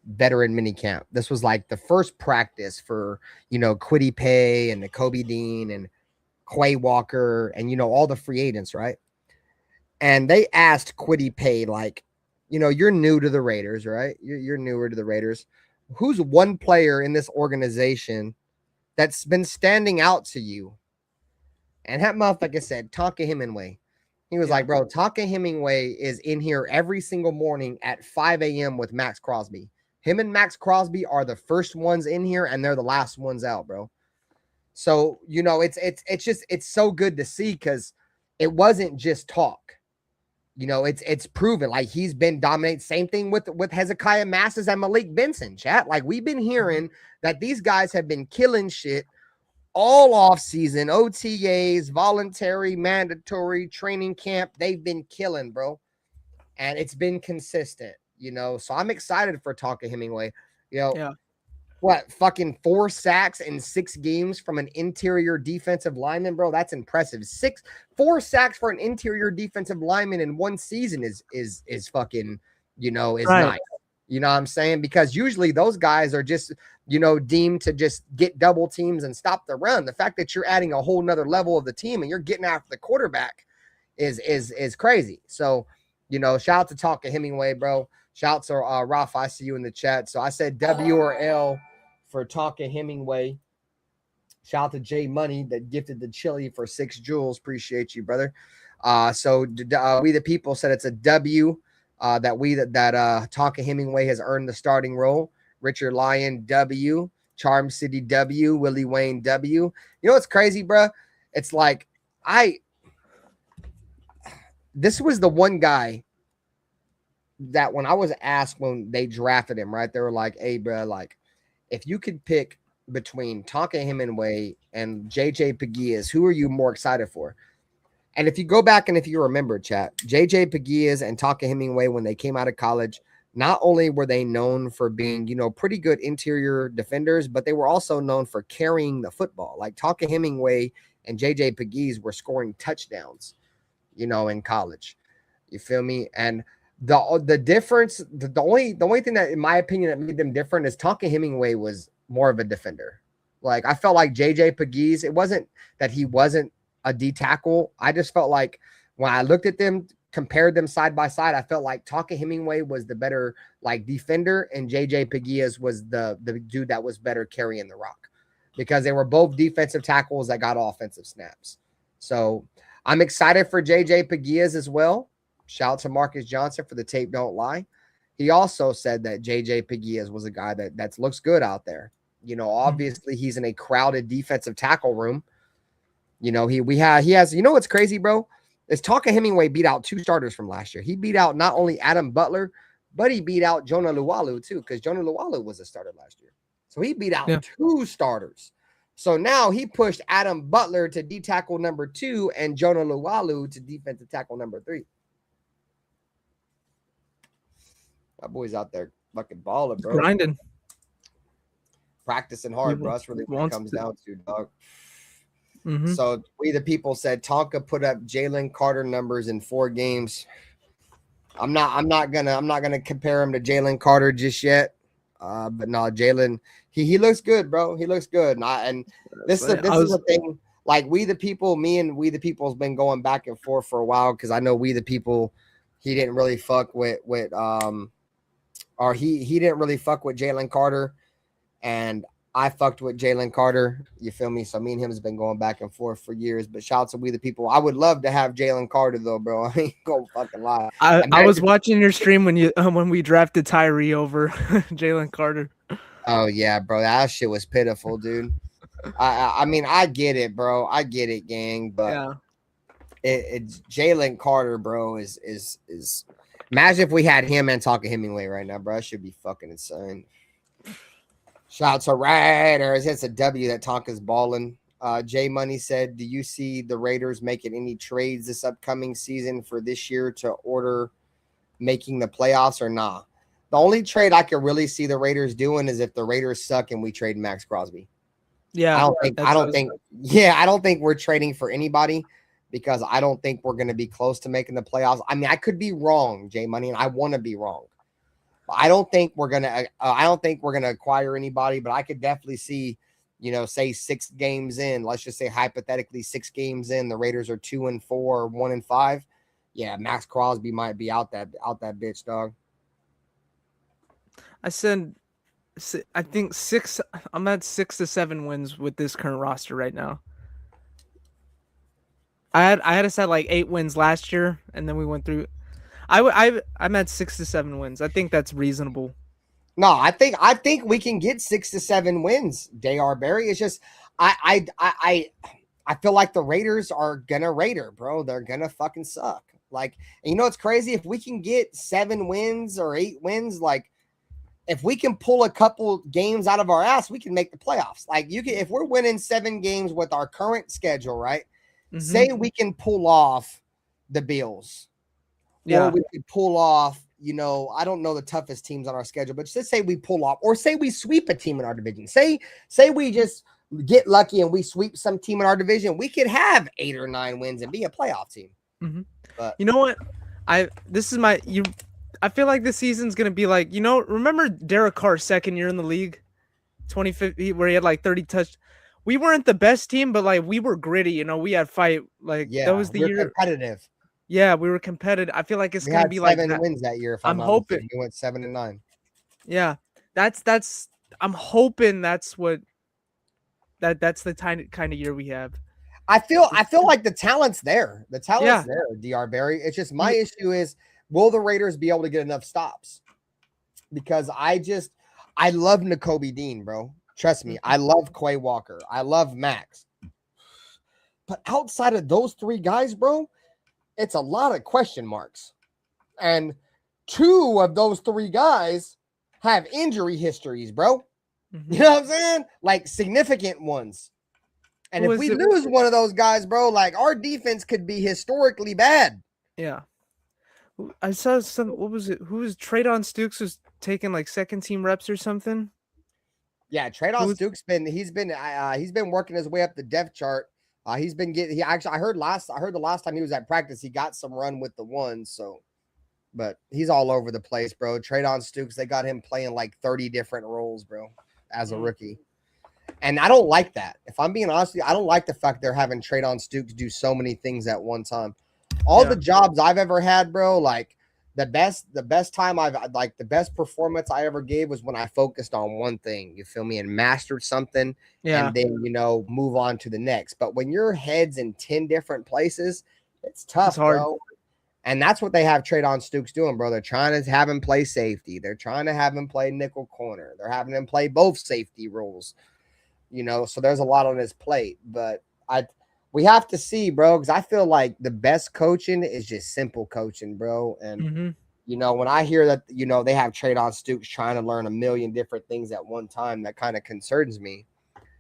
veteran minicamp. This was like the first practice for, Kwity Paye and Nakobe Dean and Quay Walker and, all the free agents, right? And they asked Kwity Paye, like, you're new to the Raiders, right? You're newer to the Raiders. Who's one player in this organization that's been standing out to you? And that motherfucker said, Taka Hemingway. He was like, bro, Taka Hemingway is in here every single morning at 5 a.m. with Maxx Crosby. Him and Maxx Crosby are the first ones in here, and they're the last ones out, bro. So, it's so good to see, because it wasn't just talk. It's proven. Like, he's been dominating. Same thing with Hezekiah Masses and Malik Benson, chat. Like, we've been hearing that these guys have been killing shit all off season, OTAs, voluntary, mandatory, training camp. They've been killing, bro. And it's been consistent, So I'm excited for Taka Hemingway. Yeah. What, fucking 4 sacks in 6 games from an interior defensive lineman, bro? That's impressive. 4 sacks for an interior defensive lineman in one season is fucking, is right. Nice. You know what I'm saying? Because usually those guys are just, deemed to just get double teams and stop the run. The fact that you're adding a whole nother level of the team and you're getting after the quarterback is crazy. So, shout out to Taka Hemingway, bro. Shout out to Ralph. I see you in the chat. So I said W or L for Taka Hemingway. Shout out to Jay Money that gifted the chili for 6 jewels. Appreciate you, brother. So we the people said it's a W. That Taka Hemingway has earned the starting role. Richard Lyon W. Charm City W. Willie Wayne W. What's crazy, bro? It's like this was the one guy that when I was asked when they drafted him, right, they were like, hey, bro, like, if you could pick between Taka Hemingway and JJ Peguillas, who are you more excited for? And if you go back and if you remember, chat, JJ Peguillas and Taka Hemingway, when they came out of college, not only were they known for being, pretty good interior defenders, but they were also known for carrying the football. Like Taka Hemingway and JJ Peguillas were scoring touchdowns, in college. You feel me? And the difference, the only thing that, in my opinion, that made them different is Taka Hemingway was more of a defender. Like, I felt like JJ Pegues, it wasn't that he wasn't a D tackle. I just felt like when I looked at them, compared them side by side, I felt like Tonka Hemingway was the better like defender, and JJ Pegues was the dude that was better carrying the rock, because they were both defensive tackles that got offensive snaps. So I'm excited for JJ Pegues as well. Shout out to Marcus Johnson for the tape don't lie. He also said that JJ Pegues was a guy that looks good out there. You know, obviously he's in a crowded defensive tackle room. You know, he has, you know what's crazy, bro? Is Tonka Hemingway beat out 2 starters from last year. He beat out not only Adam Butler, but he beat out Jonah Luwalu too, because Jonah Luwalu was a starter last year. So he beat out 2 starters. So now he pushed Adam Butler to D tackle number 2 and Jonah Luwalu to defensive tackle number 3. That boy's out there fucking balling, bro. Grinding. Practicing hard, bro. That's really what it comes down to, dog. So we the people said Tonka put up Jalen Carter numbers in 4 games. I'm not gonna compare him to Jalen Carter just yet. But no, Jalen, he looks good, bro. He looks good. And this is the thing. Like, we the people, me and we the people has been going back and forth for a while, because I know we the people, he didn't really fuck with or he didn't really fuck with Jalen Carter, and I fucked with Jalen Carter. You feel me? So me and him has been going back and forth for years. But shout out to we the people. I would love to have Jalen Carter though, bro. I ain't gonna fucking lie. I was watching your stream when we drafted Tyree over Jalen Carter. Oh yeah, bro. That shit was pitiful, dude. I mean, I get it, bro. I get it, gang. But it's Jalen Carter, bro. Is imagine if we had him and Tonka Hemingway right now, bro. That should be fucking insane. Shout out to Raiders. It's a W that Tonka's balling. J Money said, do you see the Raiders making any trades this upcoming season for this year to order making the playoffs or nah? The only trade I could really see the Raiders doing is if the Raiders suck and we trade Maxx Crosby. Yeah. I don't think we're trading for anybody, because I don't think we're going to be close to making the playoffs. I mean, I could be wrong, J Money, and I want to be wrong. I don't think we're gonna acquire anybody, but I could definitely see, you know, say 6 games in. Let's just say hypothetically 6 games in, the Raiders are 2-4 or 1-5. Yeah, Maxx Crosby might be out that bitch, dog. I think 6. I'm at 6 to 7 wins with this current roster right now. I had us at like 8 wins last year, and then we went through. I'm at 6 to 7 wins. I think that's reasonable. No, I think we can get 6 to 7 wins. Dr. Barry. It's just I feel like the Raiders are gonna Raider, bro. They're gonna fucking suck. Like, and you know what's crazy? If we can get 7 wins or 8 wins, like if we can pull a couple games out of our ass, we can make the playoffs. Like, you can, if we're winning 7 games with our current schedule, right? Say we can pull off the Bills. Yeah. Or we could pull off, you know, I don't know the toughest teams on our schedule, but just say we pull off, or say we sweep a team in our division. Say we just get lucky and we sweep some team in our division. We could have 8 or 9 wins and be a playoff team. But you know what? I feel like this season's gonna be like, you know, remember Derek Carr's second year in the league, 2015, where he had like 30 touch. We weren't the best team, but like we were gritty. You know, we had fight. Like that was the year. Competitive. Yeah, we were competitive. I feel like it's gonna be like 7 wins that year. If I'm hoping we went 7-9. Yeah, that's. I'm hoping that's what. That's the kind of year we have. I feel like the talent's there. The talent's there, Dr. Barry. It's just my issue is, will the Raiders be able to get enough stops? Because I love Nakobe Dean, bro. Trust me, I love Quay Walker. I love Max. But outside of those 3 guys, bro, it's a lot of question marks. And 2 of those 3 guys have injury histories, bro. You know what I'm saying? Like significant ones. And if we lose one of those guys, bro, like our defense could be historically bad. Yeah. I saw some, what was it? Who was Traydon Stukes was taking like second team reps or something? Yeah, Traydon Stukes he's been working his way up the depth chart. He's been getting. I heard the last time he was at practice, he got some run with the ones. So, but he's all over the place, bro. Traydon Stukes, they got him playing like 30 different roles, bro, as a rookie. And I don't like that. If I'm being honest with you, I don't like the fact they're having Traydon Stukes do so many things at one time. All the jobs I've ever had, bro, like the best time the best performance I ever gave was when I focused on one thing, you feel me, and mastered something and then, move on to the next. But when your head's in 10 different places, it's tough, It's hard. bro. And that's what they have Traydon Stukes doing, bro. They're trying to have him play safety. They're trying to have him play nickel corner. They're having him play both safety roles. So there's a lot on his plate, but we have to see, bro, because I feel like the best coaching is just simple coaching, bro. And when I hear that, they have Traydon Stukes trying to learn a million different things at one time, that kind of concerns me.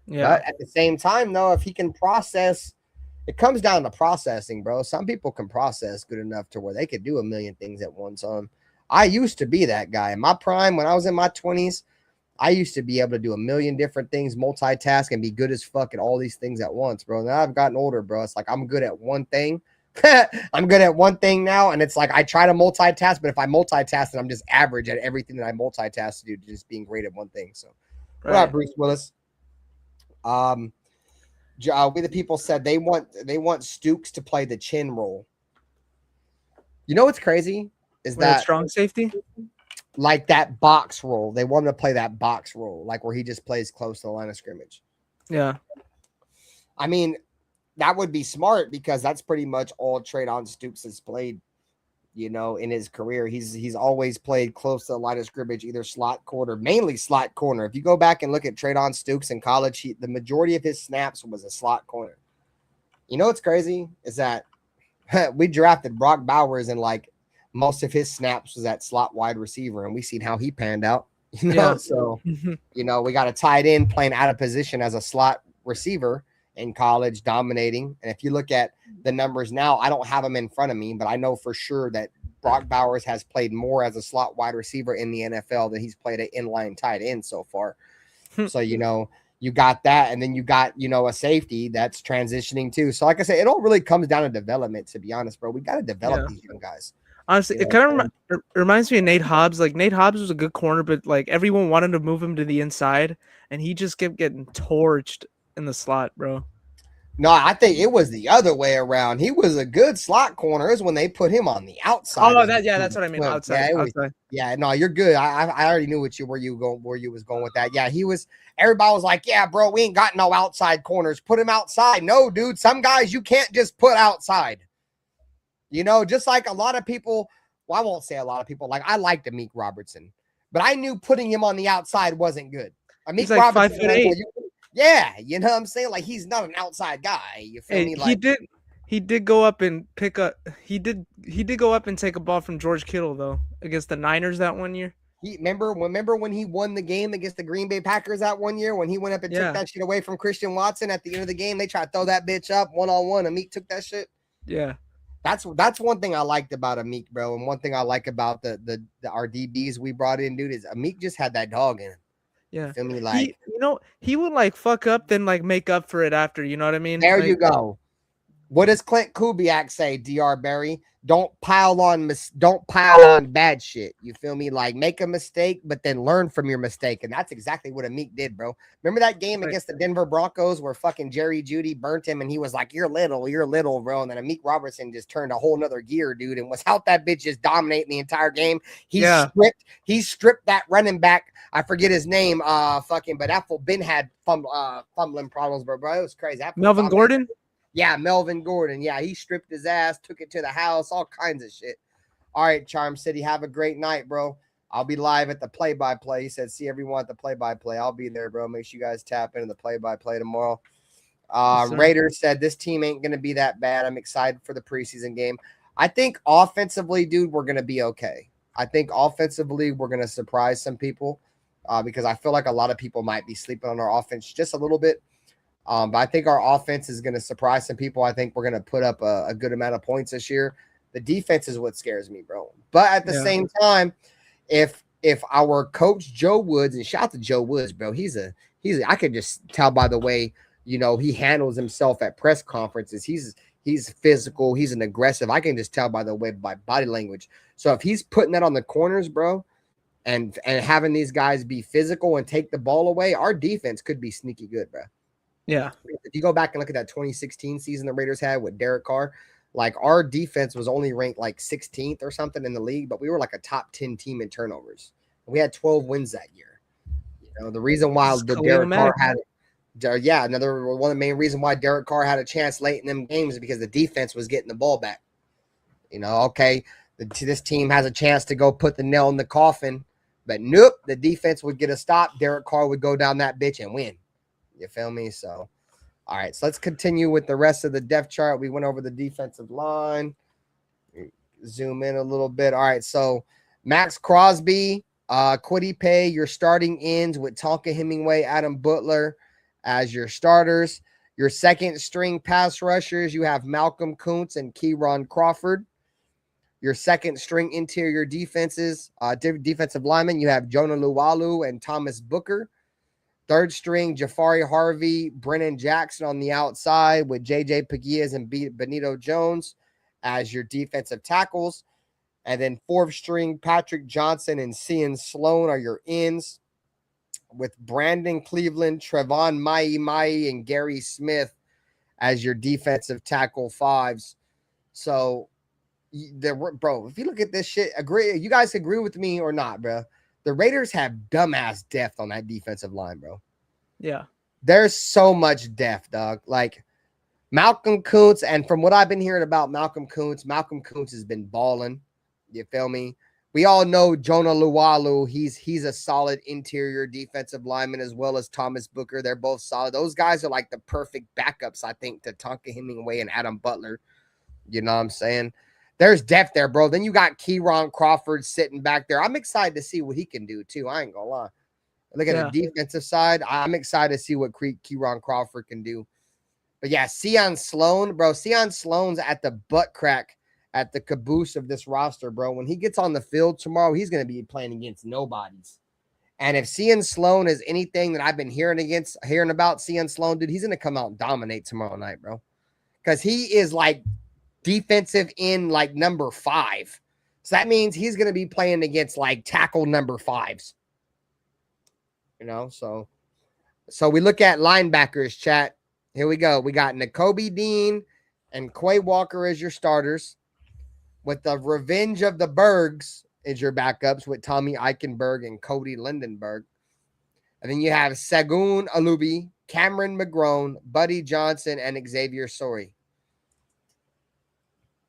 Yeah. But at the same time, though, if he can process, it comes down to processing, bro. Some people can process good enough to where they could do a million things at one time. I used to be that guy in my prime when I was in my 20s. I used to be able to do a million different things, multitask, and be good as fuck at all these things at once, bro. Now I've gotten older, bro. It's like I'm good at one thing. I'm good at one thing now, and it's like I try to multitask, but if I multitask, then I'm just average at everything that I multitask to do, just being great at one thing. So, what up, Bruce Willis? We the people said they want Stukes to play the chin role. You know what's crazy is that strong safety. Like that box role. They want him to play that box role, like where he just plays close to the line of scrimmage. Yeah. I mean, that would be smart because that's pretty much all Traydon Stukes has played, in his career. He's always played close to the line of scrimmage, either slot corner, mainly slot corner. If you go back and look at Traydon Stukes in college, the majority of his snaps was a slot corner. You know what's crazy is that we drafted Brock Bowers and most of his snaps was at slot wide receiver, and we seen how he panned out. So we got a tight end playing out of position as a slot receiver in college, dominating. And if you look at the numbers now, I don't have them in front of me, but I know for sure that Brock Bowers has played more as a slot wide receiver in the NFL than he's played an inline tight end so far. So you got that, and then you got a safety that's transitioning too. So like I said, it all really comes down to development. To be honest, bro, we got to develop these young guys. Honestly, it kind of reminds me of Nate Hobbs. Like Nate Hobbs was a good corner, but everyone wanted to move him to the inside, and he just kept getting torched in the slot, bro. No, I think it was the other way around. He was a good slot corner. It was when they put him on the outside. Oh, that's what I mean. Outside. Yeah, no, you're good. I already knew where you was going with that. Yeah, he was. Everybody was like, "Yeah, bro, we ain't got no outside corners. Put him outside." No, dude. Some guys you can't just put outside. Just like a lot of people, well, I won't say a lot of people, I liked Amik Robertson, but I knew putting him on the outside wasn't good. He's like Robertson, 5'8". Yeah, you know what I'm saying? He's not an outside guy. You feel me? He did go up and pick up. He did go up and take a ball from George Kittle though against the Niners that one year. Remember when he won the game against the Green Bay Packers that one year when he went up and took that shit away from Christian Watson at the end of the game? They tried to throw that bitch up one-on-one. Amik took that shit. Yeah. That's one thing I liked about Amik, bro, and one thing I like about the our DBs we brought in, dude, is Amik just had that dog in him. Yeah, feel me? He would fuck up, then make up for it after. You know what I mean? There you go. What does Clint Kubiak say, Dr. Barry? Don't pile on bad shit. You feel me? Make a mistake, but then learn from your mistake. And that's exactly what Amik did, bro. Remember that game against the Denver Broncos where fucking Jerry Jeudy burnt him and he was like, you're little, bro. And then Amik Robertson just turned a whole nother gear, dude, and was out that bitch just dominating the entire game. He stripped that running back. I forget his name. But that fool Ben had fumbling problems, bro. It was crazy. Melvin Gordon? Yeah, Melvin Gordon. Yeah, he stripped his ass, took it to the house, all kinds of shit. All right, Charm City, have a great night, bro. I'll be live at the play-by-play. He said, see everyone at the play-by-play. I'll be there, bro. Make sure you guys tap into the play-by-play tomorrow. Raiders said, this team ain't going to be that bad. I'm excited for the preseason game. I think offensively, dude, we're going to be okay. I think offensively, we're going to surprise some people because I feel like a lot of people might be sleeping on our offense just a little bit. But I think our offense is going to surprise some people. I think we're going to put up a good amount of points this year. The defense is what scares me, bro. But at the same time, if our coach Joe Woods, and shout out to Joe Woods, bro, I could just tell by the way, he handles himself at press conferences. He's physical. He's an aggressive. I can just tell by the way, by body language. So if he's putting that on the corners, bro, and having these guys be physical and take the ball away, our defense could be sneaky good, bro. Yeah. If you go back and look at that 2016 season the Raiders had with Derek Carr, like our defense was only ranked like 16th or something in the league, but we were like a top 10 team in turnovers. We had 12 wins that year. You know, the reason why the Derek Carr had another one of the main reasons why Derek Carr had a chance late in them games is because the defense was getting the ball back. You know, okay, this team has a chance to go put the nail in the coffin, but nope, the defense would get a stop. Derek Carr would go down that bitch and win. You feel me? So, all right, so let's continue with the rest of the depth chart. We went over the defensive line. Zoom in a little bit. All right, so Maxx Crosby, Kwity Paye, your starting ends with Tonka Hemingway, Adam Butler as your starters. Your second string pass rushers, you have Malcolm Kuntz and Kieron Crawford. Your second string interior defenses, defensive linemen, you have Jonah Luwalu and Thomas Booker. Third string, Jafari Harvey, Brennan Jackson on the outside with J.J. Peguillas and Benito Jones as your defensive tackles. And then fourth string, Patrick Johnson and Cian Sloan are your ends with Brandon Cleveland, Trevon Mai, and Gary Smith as your defensive tackle fives. So, bro, if you look at this shit, you guys agree with me or not, bro? The Raiders have dumbass depth on that defensive line, bro. Yeah. There's so much depth, dog. Like Malcolm Kuntz, and from what I've been hearing about Malcolm Kuntz has been balling. You feel me? We all know Jonah Luwalu. He's a solid interior defensive lineman as well as Thomas Booker. They're both solid. Those guys are like the perfect backups, I think, to Tonka Hemingway and Adam Butler. You know what I'm saying? There's depth there, bro. Then you got Kieron Crawford sitting back there. I'm excited to see what he can do, too. I ain't gonna lie. Look at the defensive side. I'm excited to see what Kieron Crawford can do. But, yeah, Cian Sloan, bro. Cian Sloan's at the butt crack, at the caboose of this roster, bro. When he gets on the field tomorrow, he's going to be playing against nobodies. And if Cian Sloan is anything that I've been hearing about Cian Sloan, dude, he's going to come out and dominate tomorrow night, bro. Because he is like defensive end like number 5. So that means he's going to be playing against like tackle number 5s. You know, so we look at linebackers, chat. Here we go. We got Nakobe Dean and Quay Walker as your starters, with the Revenge of the Bergs as your backups with Tommy Eichenberg and Cody Lindenberg. And then you have Segun Alubi, Cameron McGrone, Buddy Johnson, and Xavier Sori.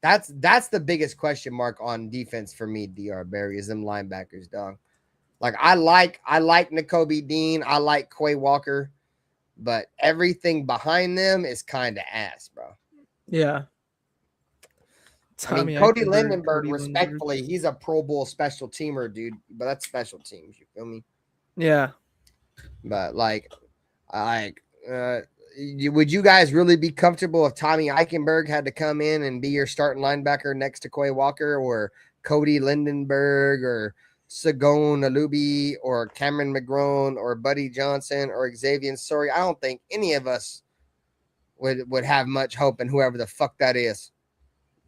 That's the biggest question mark on defense for me, DR Barry, is them linebackers, dog. Like I like Nakobe Dean, I like Quay Walker, but everything behind them is kind of ass, bro. Yeah. I mean, Cody Lindenberg, respectfully, he's a Pro Bowl special teamer, dude. But that's special teams, you feel me? Yeah. But would you guys really be comfortable if Tommy Eichenberg had to come in and be your starting linebacker next to Quay Walker, or Cody Lindenberg, or Segun Alubi, or Cameron McGrone, or Buddy Johnson, or Xavier Sori? I don't think any of us would have much hope in whoever the fuck that is.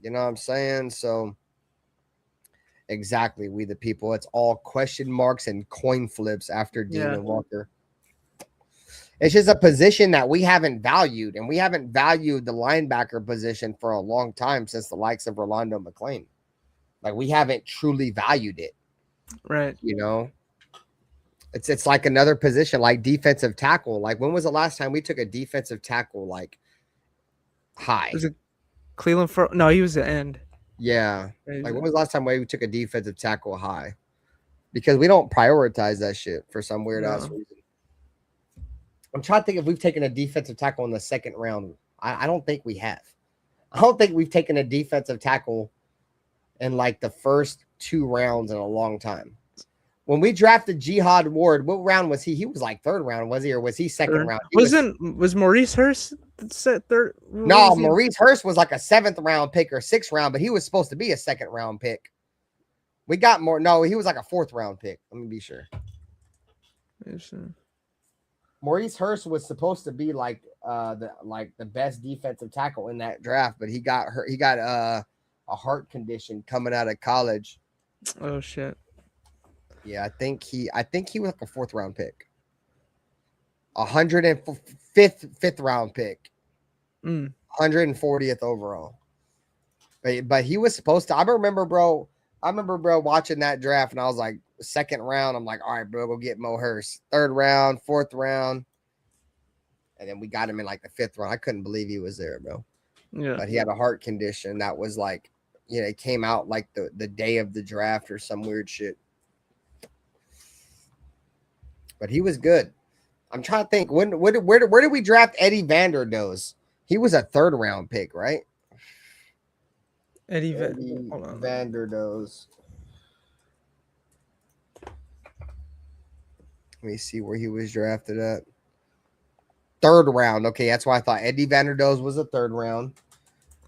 You know what I'm saying? So, exactly, we the people. It's all question marks and coin flips after Dean and Walker. It's just a position that we haven't valued, and we haven't valued the linebacker position for a long time since the likes of Rolando McClain. Like, we haven't truly valued it. Right. You know? It's like another position, like defensive tackle. Like, when was the last time we took a defensive tackle, like, high? Was it Cleveland? No, he was the end. Yeah. Like, when was the last time we took a defensive tackle high? Because we don't prioritize that shit for some weird ass reason. I'm trying to think if we've taken a defensive tackle in the second round. I don't think we have. I don't think we've taken a defensive tackle in like the first 2 rounds in a long time. When we drafted Jihad Ward, what round was he? He was like 3rd round, was he? Or was he 2nd round? Was Maurice Hurst third? No, Maurice Hurst was like a 7th round pick or 6th round, but he was supposed to be a 2nd round pick. We got more. No, he was like a 4th round pick. Let me be sure. Maurice Hurst was supposed to be like the best defensive tackle in that draft, but he got hurt. He got a heart condition coming out of college. Oh shit. Yeah, I think he was like a 4th round pick. 105th round pick. 140th overall. But he was supposed to. I remember, bro, watching that draft, and I was like, 2nd round. I'm like, all right, bro, go get Mo Hurst. 3rd round, 4th round, and then we got him in like the 5th round. I couldn't believe he was there, bro. Yeah. But he had a heart condition that was like, it came out like the day of the draft or some weird shit. But he was good. I'm trying to think where did we draft Eddie Vanderdoes? He was a 3rd round pick, right? Eddie Vanderdoes. Let me see where he was drafted at. 3rd round. Okay, that's why I thought Eddie Vanderdoes was a 3rd round.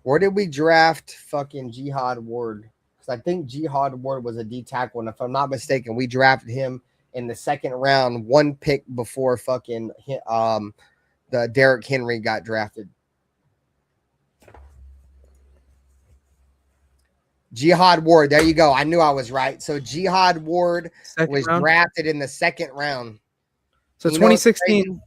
Where did we draft fucking Jihad Ward? Because I think Jihad Ward was a D tackle, and if I'm not mistaken, we drafted him in the 2nd round, 1 pick before fucking the Derrick Henry got drafted. Jihad Ward, there you go. I knew I was right. So Jihad Ward was drafted in the 2nd round. So 2016.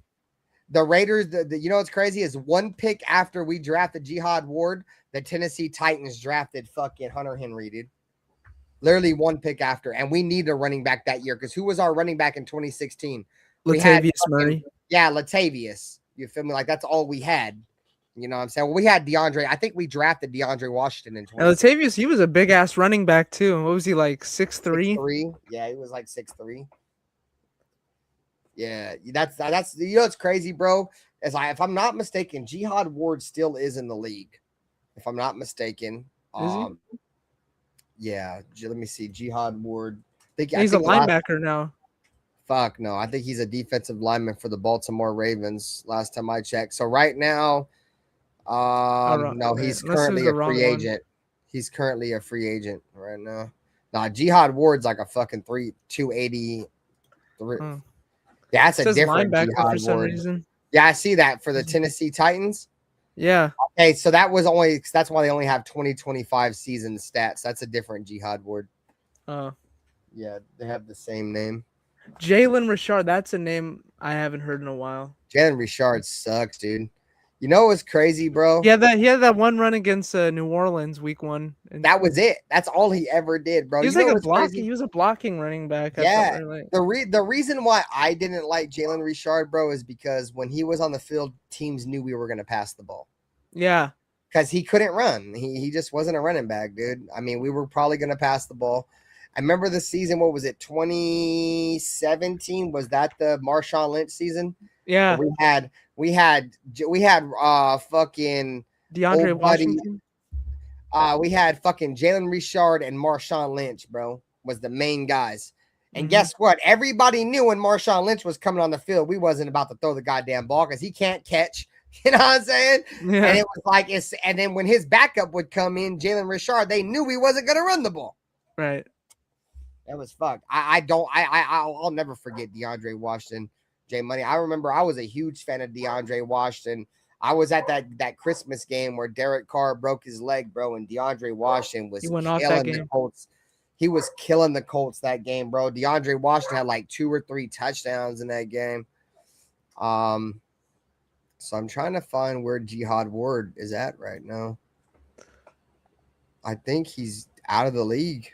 The Raiders, you know what's crazy is 1 pick after we drafted Jihad Ward, the Tennessee Titans drafted fucking Hunter Henry, dude. Literally 1 pick after, and we needed a running back that year because who was our running back in 2016? Latavius Murray. Yeah, Latavius. You feel me? Like that's all we had. You know what I'm saying? Well, we had DeAndre. I think we drafted DeAndre Washington in 2016. Latavius, he was a big ass running back too. What was he like? 6'3"? 6'3"? Yeah, he was like 6'3". Yeah, that's you know what's crazy, bro? Is if I'm not mistaken, Jihad Ward still is in the league. If I'm not mistaken. Is he? Yeah, let me see. Jihad Ward. He's a linebacker now. Fuck no. I think he's a defensive lineman for the Baltimore Ravens last time I checked. So right now, no, he's currently a free agent. He's currently a free agent right now. Nah, Jihad Ward's like a fucking 280. That's a different linebacker Jihad for some Ward. reason. Yeah, I see that for the Tennessee Titans. Yeah. Okay, so that's why they only have 2025 season stats. That's a different Jihad Ward. Yeah, they have the same name. Jalen Richard, that's a name I haven't heard in a while. Jalen Richard sucks, dude. You know what's crazy, bro? Yeah, he had that one run against New Orleans week 1. And that was it. That's all he ever did, bro. He was like a blocking. He was a blocking running back. Yeah. The reason why I didn't like Jalen Richard, bro, is because when he was on the field, teams knew we were going to pass the ball. Yeah. Because he couldn't run. He just wasn't a running back, dude. I mean, we were probably going to pass the ball. I remember the season. What was it? 2017. Was that the Marshawn Lynch season? Yeah. We had fucking DeAndre Washington. We had fucking Jalen Richard and Marshawn Lynch, bro, was the main guys. And guess what? Everybody knew when Marshawn Lynch was coming on the field, we wasn't about to throw the goddamn ball because he can't catch. You know what I'm saying? Yeah. And it was like and then when his backup would come in, Jalen Richard, they knew he wasn't gonna run the ball. Right. That was fucked. I'll never forget DeAndre Washington, J Money. I remember I was a huge fan of DeAndre Washington. I was at that Christmas game where Derek Carr broke his leg, bro, and DeAndre Washington was killing the Colts. He was killing the Colts that game, bro. DeAndre Washington had like 2 or 3 touchdowns in that game. So I'm trying to find where Jihad Ward is at right now. I think he's out of the league.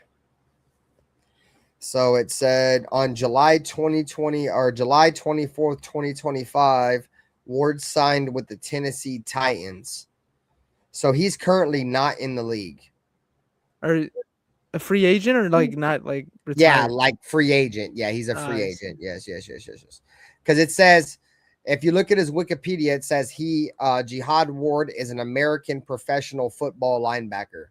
So it said on July 2020 or July 24th, 2025, Ward signed with the Tennessee Titans. So he's currentently not in the league. Or a free agent or like not like retired? Yeah, like free agent. Yeah, he's a free agent. Yes. Because it says, if you look at his Wikipedia, it says Jihad Ward is an American professional football linebacker.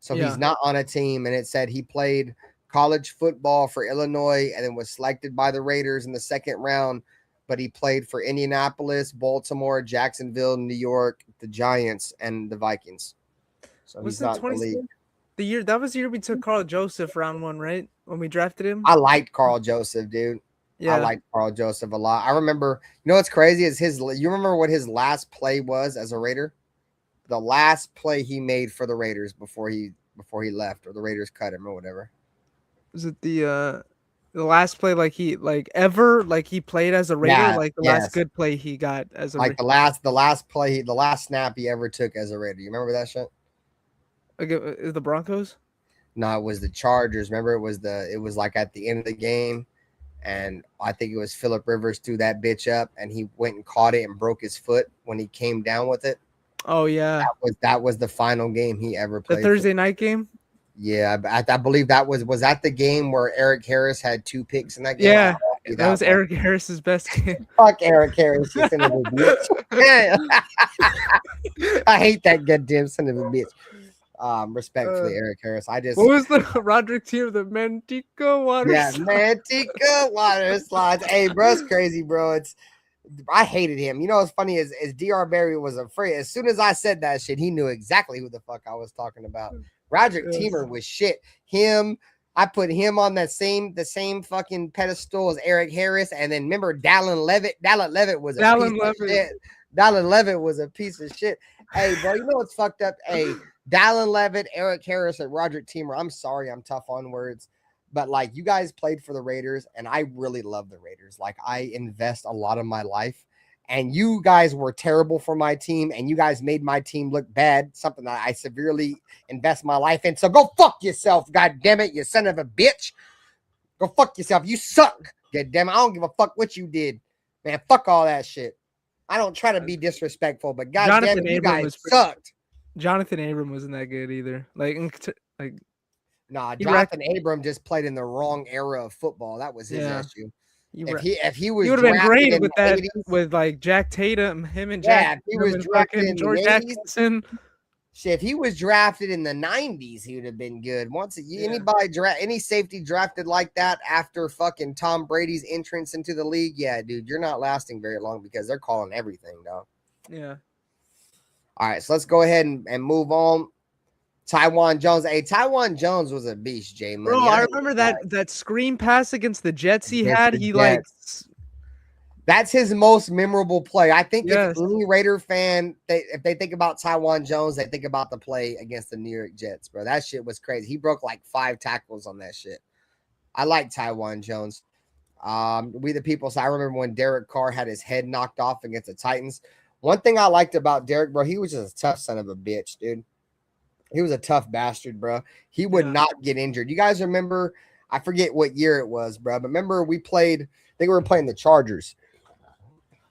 So he's not on a team. And it said he played college football for Illinois and then was selected by the Raiders in the 2nd round. But he played for Indianapolis, Baltimore, Jacksonville, New York, the Giants, and the Vikings. So he's not in the league. That was the year we took Carl Joseph round 1, right? When we drafted him. I liked Carl Joseph, dude. Yeah. I liked Carl Joseph a lot. I remember, you know what's crazy is you remember what his last play was as a Raider? The last play he made for the Raiders before he left or the Raiders cut him or whatever. Was it the The last play, like he played as a Raider, Yeah, like the yes. last good play he got as a Like the last play, the last snap he ever took as a Raider. You remember that shit? Is the Broncos? No, it was the Chargers. Remember, it was like at the end of the game, and I think it was Phillip Rivers threw that bitch up, and he went and caught it and broke his foot when he came down with it. Oh yeah, That was the final game he ever the played. Thursday night game. Yeah, I believe that was that the game where Eric Harris had 2 picks in that game. Yeah, that was Eric Harris's best game. Fuck Eric Harris, you son of a bitch. I hate that goddamn son of a bitch. Respectfully, Eric Harris. What was the Roderick team? The Manteca water. Yeah, Manteca water slides. Hey, bro, it's crazy, bro. I hated him. You know what's funny is Dr. Berry was afraid. As soon as I said that shit, he knew exactly who the fuck I was talking about. Roderick Teamer was shit. I put him on the same fucking pedestal as Eric Harris. And then remember Dallin Levitt? Dallin Levitt was a piece of shit. Dallin Levitt was a piece of shit. Hey, bro, you know what's fucked up? Hey, Dallin Levitt, Eric Harris, and Roderick Teamer. I'm sorry, I'm tough on words. But like you guys played for the Raiders, and I really love the Raiders. Like I invest a lot of my life. And you guys were terrible for my team, and you guys made my team look bad, something that I severely invest my life in. So go fuck yourself, god damn it, you son of a bitch. Go fuck yourself. You suck, god damn it. I don't give a fuck what you did. Man, fuck all that shit. I don't try to be disrespectful, but god damn it, you guys sucked. Jonathan Abram wasn't that good either. Nah, Jonathan Abram just played in the wrong era of football. That was his issue. If he was, he would have been great with that 80s, with like Jack Tatum, him and Jack. If he was drafted in George Jackson. Shit, if he was drafted in the 90s, he would have been good. Any safety drafted like that after fucking Tom Brady's entrance into the league, yeah, dude, you're not lasting very long because they're calling everything, dog. Yeah. All right, so let's go ahead and move on. Taiwan Jones. Hey, Taiwan Jones was a beast, Jay. Bro, I remember that screen pass against the Jets he had. That's his most memorable play. I think if any Raider fan, if they think about Taiwan Jones, they think about the play against the New York Jets, bro. That shit was crazy. He broke like 5 tackles on that shit. I like Taiwan Jones. We the people. So I remember when Derek Carr had his head knocked off against the Titans. One thing I liked about Derek, bro, he was just a tough son of a bitch, dude. He was a tough bastard, bro. He would not get injured. You guys remember? I forget what year it was, bro. But remember we played, I think we were playing the Chargers.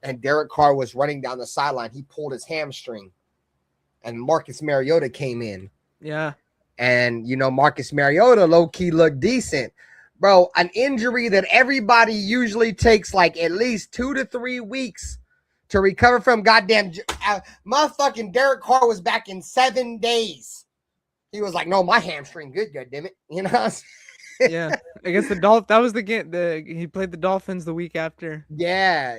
And Derek Carr was running down the sideline. He pulled his hamstring. And Marcus Mariota came in. Yeah. And, you know, Marcus Mariota low-key looked decent. Bro, an injury that everybody usually takes like at least 2 to 3 weeks to recover from. Goddamn, motherfucking Derek Carr was back in 7 days. He was like, no, my hamstring good, goddammit. You know what I'm saying? Yeah. Against the Dolphins. That was the game. He played the Dolphins the week after. Yeah.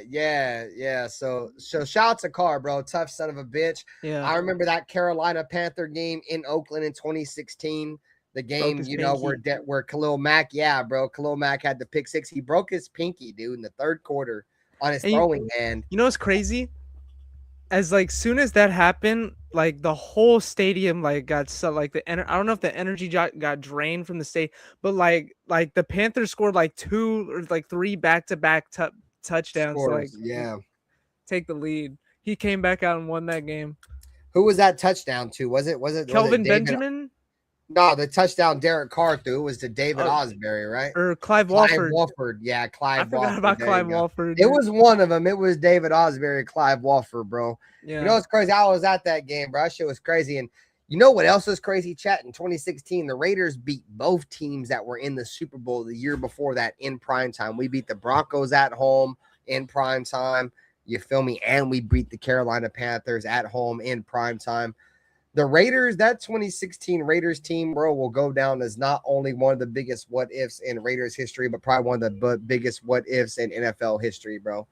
So shout out to Carr, bro. Tough son of a bitch. Yeah. I remember that Carolina Panther game in Oakland in 2016. The game, you know, where Khalil Mack, Khalil Mack had the pick 6. He broke his pinky, dude, in the 3rd quarter on his throwing hand. You know what's crazy? As like soon as that happened, like the whole stadium like got so like I don't know if the energy got drained from the state, but like the Panthers scored like 2 or like 3 back-to-back touchdowns to like take the lead. He came back out and won that game. Who was that touchdown to? Was it Kelvin Benjamin? No, the touchdown Derek Carr threw was to David Osbury, right? Or Clive Walford. Yeah, Clive Walford. I forgot about Clive Walford. It was one of them. It was David Osbury, Clive Walford, bro. Yeah. You know what's crazy? I was at that game, bro. That shit was crazy. And you know what else was crazy, chat? In 2016, the Raiders beat both teams that were in the Super Bowl the year before that in prime time. We beat the Broncos at home in prime time. You feel me? And we beat the Carolina Panthers at home in prime time. The Raiders, that 2016 Raiders team, bro, will go down as not only one of the biggest what ifs in Raiders history, but probably one of the biggest what ifs in NFL history, bro.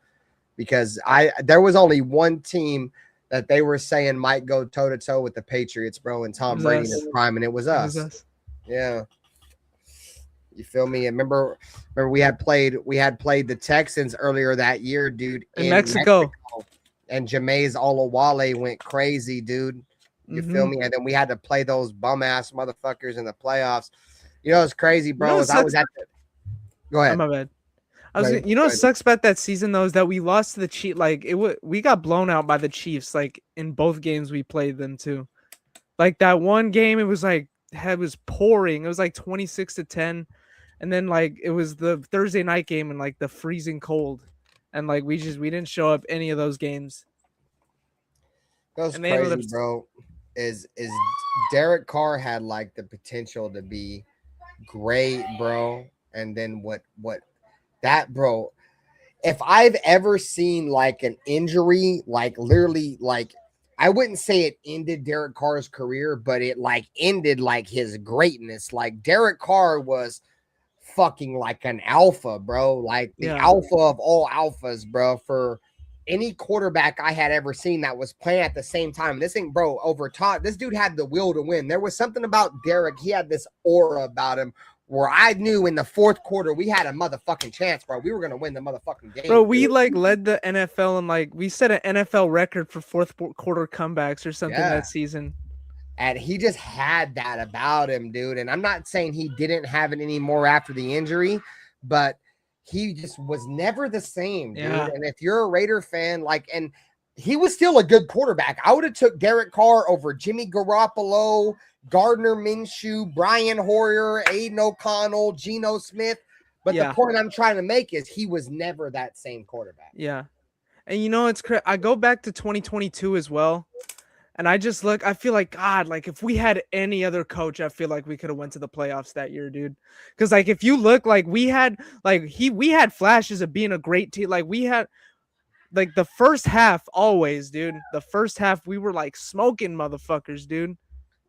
Because there was only one team that they were saying might go toe to toe with the Patriots, bro, and Tom Brady in his prime, and it was us. Yeah. You feel me? And remember we had played the Texans earlier that year, dude, in Mexico. And Jameis Olawale went crazy, dude. You feel me? And then we had to play those bum ass motherfuckers in the playoffs. You know, it's crazy, bro. Go ahead. My bad. No, you know what sucks about that season though is that we lost to the Chiefs. Like we got blown out by the Chiefs. Like in both games we played them too. Like that one game, it was like it was pouring. It was like 26-10, and then like it was the Thursday night game and like the freezing cold, and like we didn't show up any of those games. Goes And they ended crazy, up- bro. Is Derek Carr had like the potential to be great, bro. And then what that, bro, if I've ever seen like an injury, like literally, like I wouldn't say it ended Derek Carr's career, but it like ended like his greatness. Like Derek Carr was fucking like an alpha, bro. Like the alpha of all alphas, bro. For any quarterback I had ever seen that was playing at the same time. This ain't, bro, over top. This dude had the will to win. There was something about Derek. He had this aura about him where I knew in the fourth quarter we had a motherfucking chance, bro. We were gonna win the motherfucking game. Bro, we like led the NFL and like we set an NFL record for fourth quarter comebacks or something that season. And he just had that about him, dude. And I'm not saying he didn't have it anymore after the injury, but he just was never the same, dude. Yeah. And if you're a Raider fan, like, and he was still a good quarterback. I would have took Derek Carr over Jimmy Garoppolo, Gardner Minshew, Brian Hoyer, Aiden O'Connell, Geno Smith. But the point I'm trying to make is he was never that same quarterback. Yeah. And you know, it's crazy. I go back to 2022 as well. And I just look, I feel like, God, like if we had any other coach, I feel like we could have went to the playoffs that year, dude. Because like if you look, like we had flashes of being a great team. Like we had like the first half always, dude. The first half we were like smoking motherfuckers, dude.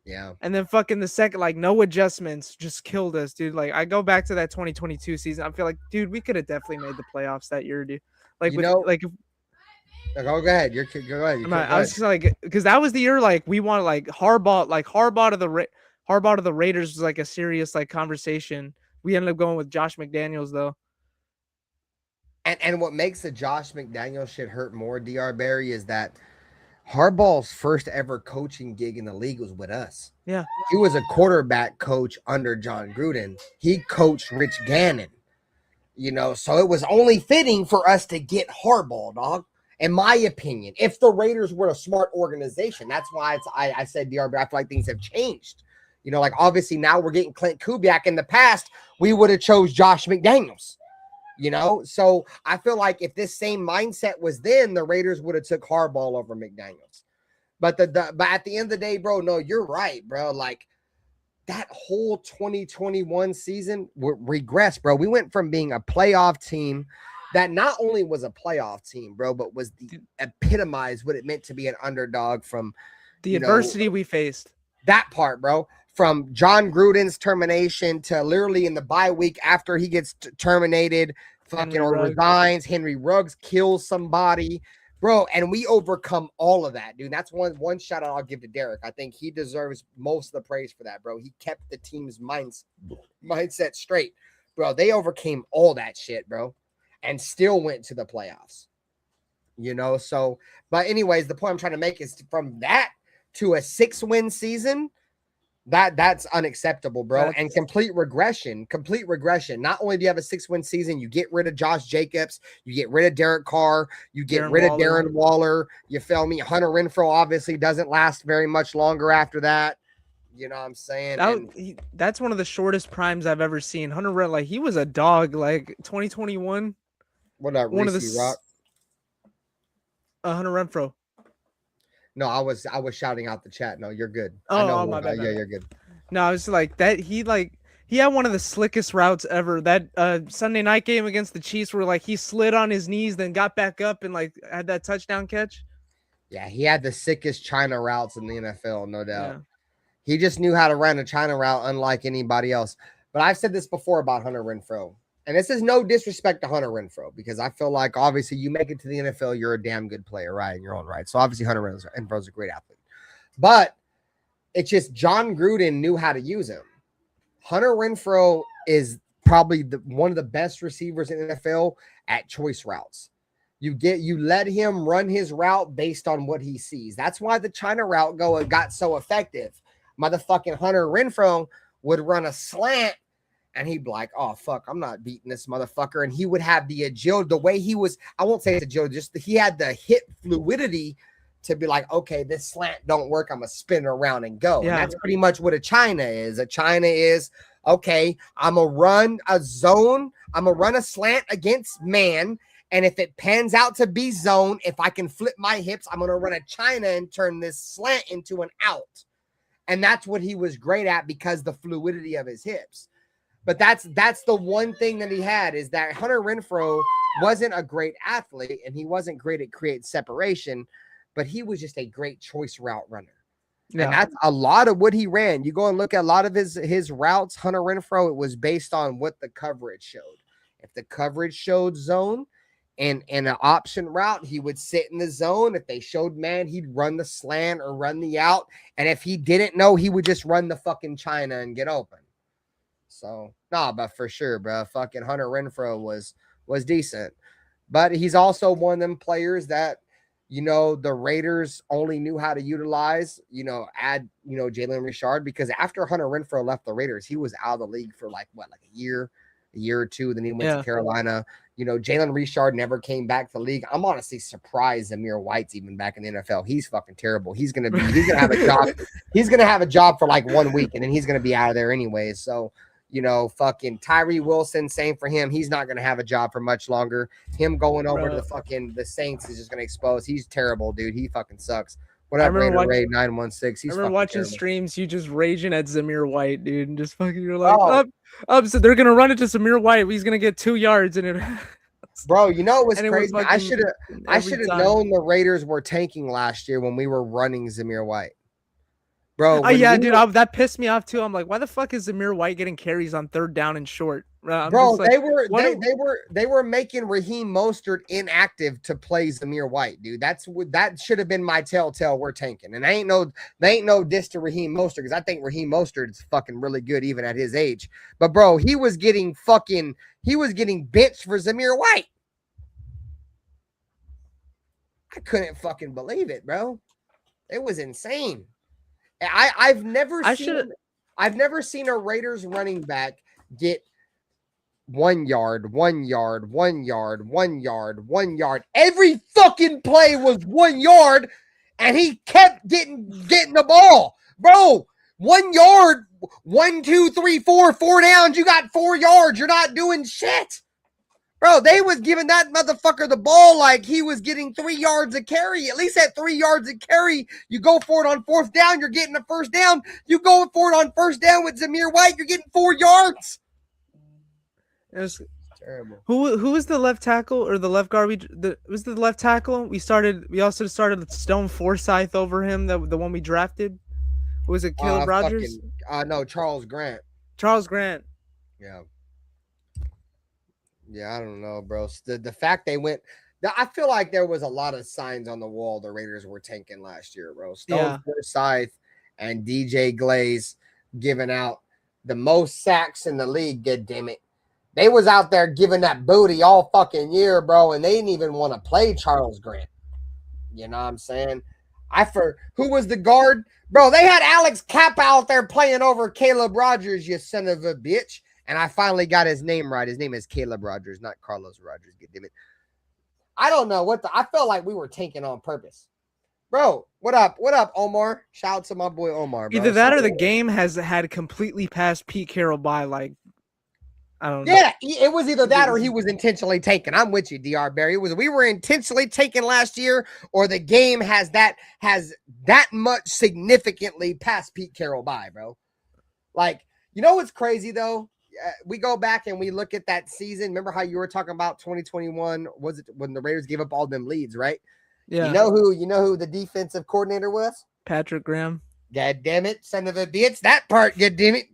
Yeah. And then fucking the second, like no adjustments, just killed us, dude. Like I go back to that 2022 season. I feel like, dude, we could have definitely made the playoffs that year, dude. Like, go ahead. Go ahead. I was just like, because that was the year like we wanted like Harbaugh to the Raiders was like a serious like conversation. We ended up going with Josh McDaniels though. And what makes the Josh McDaniels shit hurt more, DR Barry, is that Harbaugh's first ever coaching gig in the league was with us. Yeah. He was a quarterback coach under John Gruden. He coached Rich Gannon, so it was only fitting for us to get Harbaugh, dog. In my opinion, if the Raiders were a smart organization, that's why I said DR, but I feel like things have changed. Like obviously now we're getting Clint Kubiak. In the past, we would have chose Josh McDaniels. So I feel like if this same mindset was then, the Raiders would have took Harbaugh over McDaniels. But but at the end of the day, bro, no, you're right, bro. Like that whole 2021 season regressed, bro. We went from being a playoff team that not only was a playoff team, bro, but was the epitomized what it meant to be an underdog from the adversity we faced. That part, bro. From John Gruden's termination to literally in the bye week after he gets terminated, resigns, Henry Ruggs kills somebody, bro. And we overcome all of that, dude. That's one shout out I'll give to Derek. I think he deserves most of the praise for that, bro. He kept the team's mindset straight, bro. They overcame all that shit, bro, and still went to the playoffs. So, but anyways, the point I'm trying to make is from that to a 6-win season. That's unacceptable, bro. And complete regression. Not only do you have a 6-win season, you get rid of Josh Jacobs, you get rid of Derek Carr, you get rid of Darren Waller. You feel me? Hunter Renfrow obviously doesn't last very much longer after that. You know what I'm saying? That's one of the shortest primes I've ever seen. Hunter Renfrow, like he was a dog, like 2021. What about Reese Rock? Hunter Renfrow. No, I was shouting out the chat. No, you're good. My bad. Yeah, you're good. No, I was like that. He had one of the slickest routes ever. That Sunday night game against the Chiefs, where like he slid on his knees, then got back up and like had that touchdown catch. Yeah, he had the sickest China routes in the NFL, no doubt. Yeah. He just knew how to run a China route unlike anybody else. But I've said this before about Hunter Renfrow. And this is no disrespect to Hunter Renfrow, because I feel like obviously you make it to the NFL, you're a damn good player, right? In your own right. So obviously Hunter Renfrow's a great athlete. But it's just John Gruden knew how to use him. Hunter Renfrow is probably one of the best receivers in the NFL at choice routes. You let him run his route based on what he sees. That's why the China route got so effective. Motherfucking Hunter Renfrow would run a slant and he'd be like, oh, fuck, I'm not beating this motherfucker. And he would have the agility, the way he was, I won't say it's agility, just he had the hip fluidity to be like, okay, this slant don't work. I'm going to spin it around and go. Yeah. And that's pretty much what a China is. A China is, okay, I'm going to run a zone. I'm going to run a slant against man. And if it pans out to be zone, if I can flip my hips, I'm going to run a China and turn this slant into an out. And that's what he was great at because the fluidity of his hips. But that's the one thing that he had is that Hunter Renfrow wasn't a great athlete and he wasn't great at creating separation, but he was just a great choice route runner. Yeah. And that's a lot of what he ran. You go and look at a lot of his routes, Hunter Renfrow, it was based on what the coverage showed. If the coverage showed zone and an option route, he would sit in the zone. If they showed man, he'd run the slant or run the out. And if he didn't know, he would just run the fucking China and get open. So, but for sure, bro, fucking Hunter Renfrow was decent. But he's also one of them players that, the Raiders only knew how to utilize, add, Jalen Richard, because after Hunter Renfrow left the Raiders, he was out of the league for like a year or two. Then he went to Carolina. Jalen Richard never came back to the league. I'm honestly surprised Zamir White's even back in the NFL. He's fucking terrible. He's gonna have a job. He's gonna have a job for like 1 week, and then he's gonna be out of there anyways. So, fucking Tyree Wilson, same for him. He's not gonna have a job for much longer. Him going over to the Saints is just gonna expose. He's terrible, dude. He fucking sucks. Whatever. Ray 916. I remember watching streams, you just raging at Zamir White, dude, and just fucking you're like, so they're gonna run it to Zamir White. He's gonna get 2 yards in it. Bro, it was crazy. I should have known the Raiders were tanking last year when we were running Zamir White. Bro, dude, that pissed me off too. I'm like, why the fuck is Zamir White getting carries on 3rd down and short? Bro, they were making Raheem Mostert inactive to play Zamir White, dude. That should have been my telltale. We're tanking, and they ain't no diss to Raheem Mostert because I think Raheem Mostert is fucking really good even at his age. But bro, he was getting benched for Zamir White. I couldn't fucking believe it, bro. It was insane. I've never seen a Raiders running back get 1 yard, 1 yard, 1 yard, 1 yard, 1 yard. Every fucking play was 1 yard, and he kept getting the ball. Bro, 1 yard, 1, 2, 3, 4 downs. You got 4 yards. You're not doing shit. Bro, they was giving that motherfucker the ball like he was getting 3 yards a carry. At least at 3 yards a carry, you go for it on 4th down, you're getting a 1st down. You go for it on 1st down with Zamir White, you're getting 4 yards. It was terrible. Who was the left tackle or the left guard? Was the left tackle? We also started Stone Forsythe over him, the one we drafted. Was it Caleb Rogers? No, Charles Grant. Charles Grant. Yeah. Yeah, I don't know, bro. The fact they went, I feel like there was a lot of signs on the wall the Raiders were tanking last year, bro. Stone Forsythe and DJ Glaze giving out the most sacks in the league, good damn it. They was out there giving that booty all fucking year, bro, and they didn't even want to play Charles Grant. You know what I'm saying? Who was the guard? Bro, they had Alex Kappa out there playing over Caleb Rogers, you son of a bitch. And I finally got his name right. His name is Caleb Rogers, not Carlos Rogers. Get damn it. I don't know I felt like we were tanking on purpose. Bro, what up? What up, Omar? Shout out to my boy Omar, bro. Either that or the game has had completely passed Pete Carroll by, like, I don't know. Yeah, it was either that or he was intentionally taken. I'm with you, DR Barry. We were intentionally taken last year, or the game has that much significantly passed Pete Carroll by, bro. Like, you know what's crazy though? We go back and we look at that season. Remember how you were talking about 2021? Was it when the Raiders gave up all them leads, right? Yeah. You know who the defensive coordinator was? Patrick Graham. God damn it, son of a bitch. That part, god damn it.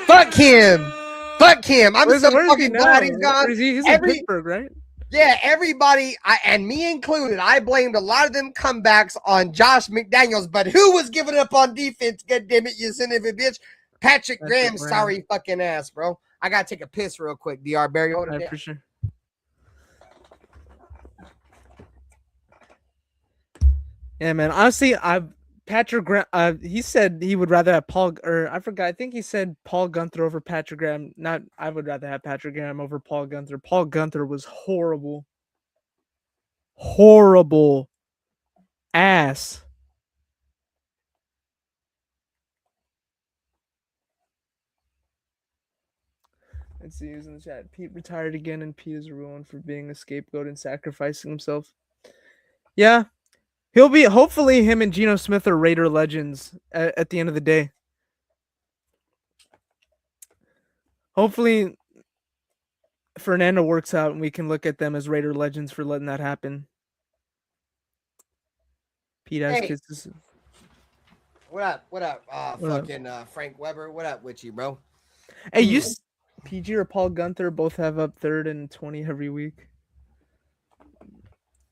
Fuck him. Fuck him. I'm so fucking glad he's gone. He's in Pittsburgh, right? Yeah, everybody, and me included, I blamed a lot of them comebacks on Josh McDaniels, but who was giving up on defense? God damn it, you son of a bitch. Patrick Graham, sorry fucking ass, bro. I gotta take a piss real quick, DR Barry. For sure. Yeah, man. Honestly, Patrick Graham. He said he would rather have Paul, or I forgot. I think he said Paul Gunther over Patrick Graham. Not, I would rather have Patrick Graham over Paul Gunther. Paul Gunther was horrible. Horrible ass. Let's see who's in the chat. Pete retired again, and Pete is ruined for being a scapegoat and sacrificing himself. Yeah, he'll be. Hopefully, him and Geno Smith are Raider legends at the end of the day. Hopefully, Fernando works out, and we can look at them as Raider legends for letting that happen. Pete has kisses. What up? What up? Fucking Frank Weber. What up with you, bro? Hey, you. PG or Paul Gunther both have up 3rd and 20 every week.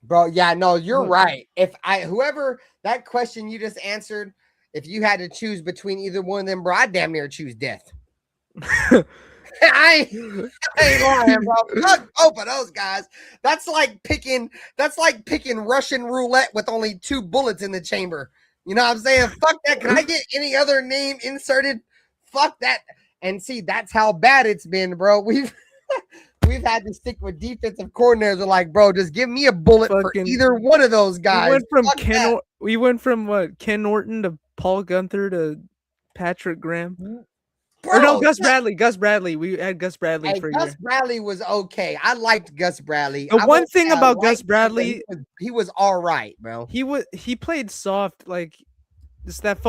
Bro, yeah, no, you're right. If whoever that question you just answered, if you had to choose between either one of them, bro, I'd damn near choose death. I ain't lying, bro. Fuck both of those guys. That's like picking Russian roulette with only 2 bullets in the chamber. You know what I'm saying? Fuck that. Can I get any other name inserted? Fuck that. And see, that's how bad it's been, bro. We've had to stick with defensive coordinators. They're like, bro, just give me a bullet for either one of those guys. We went from what, Ken Norton to Paul Gunther to Patrick Graham. Bro, or no, Gus Bradley. Gus Bradley. We had Gus Bradley for a year. Gus Bradley was okay. I liked Gus Bradley. The one thing about Gus Bradley, he was all right, bro. He played soft, like just that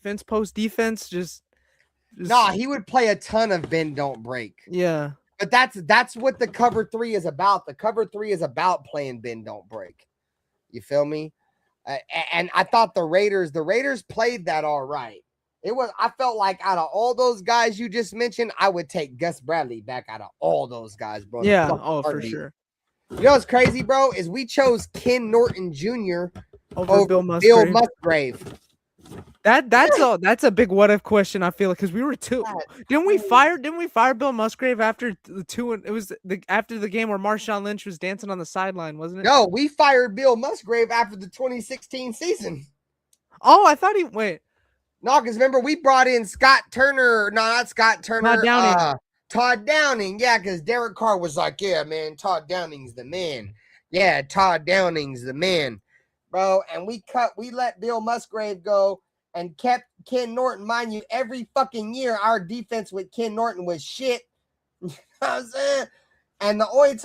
fence post defense. Just nah, he would play a ton of bend don't break. Yeah, but that's what the cover 3 is about. The cover 3 is about playing bend don't break. You feel me? And I thought the Raiders played that all right. I felt like out of all those guys you just mentioned, I would take Gus Bradley back out of all those guys, bro. Yeah, for sure. You know what's crazy, bro? Is we chose Ken Norton Jr. over Bill Musgrave. That's a big what if question. I feel like because we were 2. Didn't we fire Bill Musgrave after the 2? It was after the game where Marshawn Lynch was dancing on the sideline, wasn't it? No, we fired Bill Musgrave after the 2016 season. Oh, I thought wait. No, because remember we brought in Scott Turner. No, not Scott Turner. Todd Downing. Todd Downing. Yeah, because Derek Carr was like, yeah, man, Todd Downing's the man. Yeah, Todd Downing's the man, bro. And we let Bill Musgrave go and kept Ken Norton. Mind you, every fucking year our defense with Ken Norton was shit. You know what I'm saying? And the only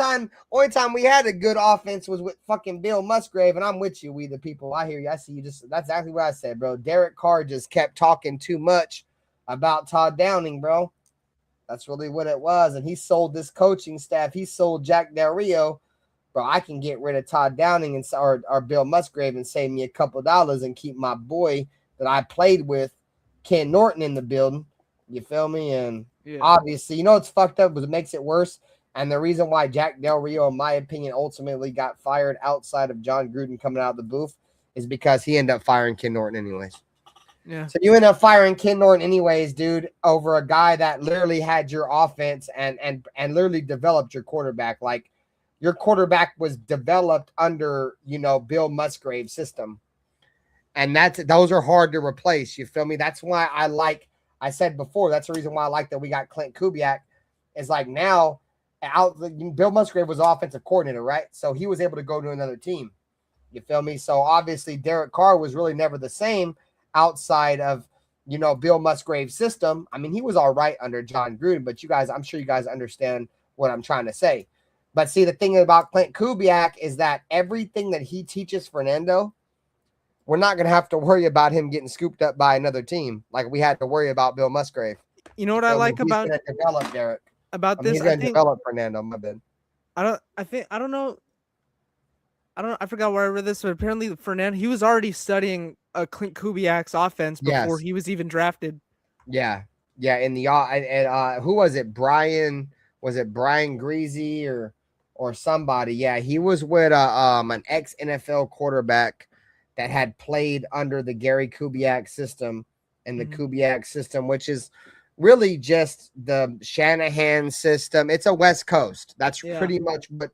time we had a good offense was with fucking Bill Musgrave. And I'm with you, we the people. I hear you. I see you. That's exactly what I said, bro. Derek Carr just kept talking too much about Todd Downing, bro. That's really what it was. And he sold this coaching staff. He sold Jack Del Rio. Bro, I can get rid of Todd Downing or Bill Musgrave and save me a couple dollars and keep my boy that I played with, Ken Norton, in the building. You feel me? And obviously, you know what's fucked up, but it makes it worse. And the reason why Jack Del Rio, in my opinion, ultimately got fired outside of John Gruden coming out of the booth is because he ended up firing Ken Norton anyways. Yeah. So you end up firing Ken Norton anyways, dude, over a guy that literally had your offense and literally developed your quarterback. Like your quarterback was developed under, Bill Musgrave's system. And those are hard to replace. You feel me? That's why I said before, that's the reason why I like that we got Clint Kubiak. Is like now Bill Musgrave was offensive coordinator, right? So he was able to go to another team. You feel me? So obviously Derek Carr was really never the same outside of, Bill Musgrave's system. I mean, he was all right under John Gruden, but I'm sure you guys understand what I'm trying to say. But see, the thing about Clint Kubiak is that everything that he teaches Fernando, we're not going to have to worry about him getting scooped up by another team like we had to worry about Bill Musgrave. You know what I like about develop Derek? About this, he's going to develop Fernando. My bad. I forgot where I read this, but apparently Fernando, he was already studying Clint Kubiak's offense before he was even drafted. Yeah. In the who was it? Was it Brian Greasy or somebody? Yeah, he was with an ex NFL quarterback that had played under the Gary Kubiak system and the Kubiak system, which is really just the Shanahan system. It's a West Coast. That's pretty much what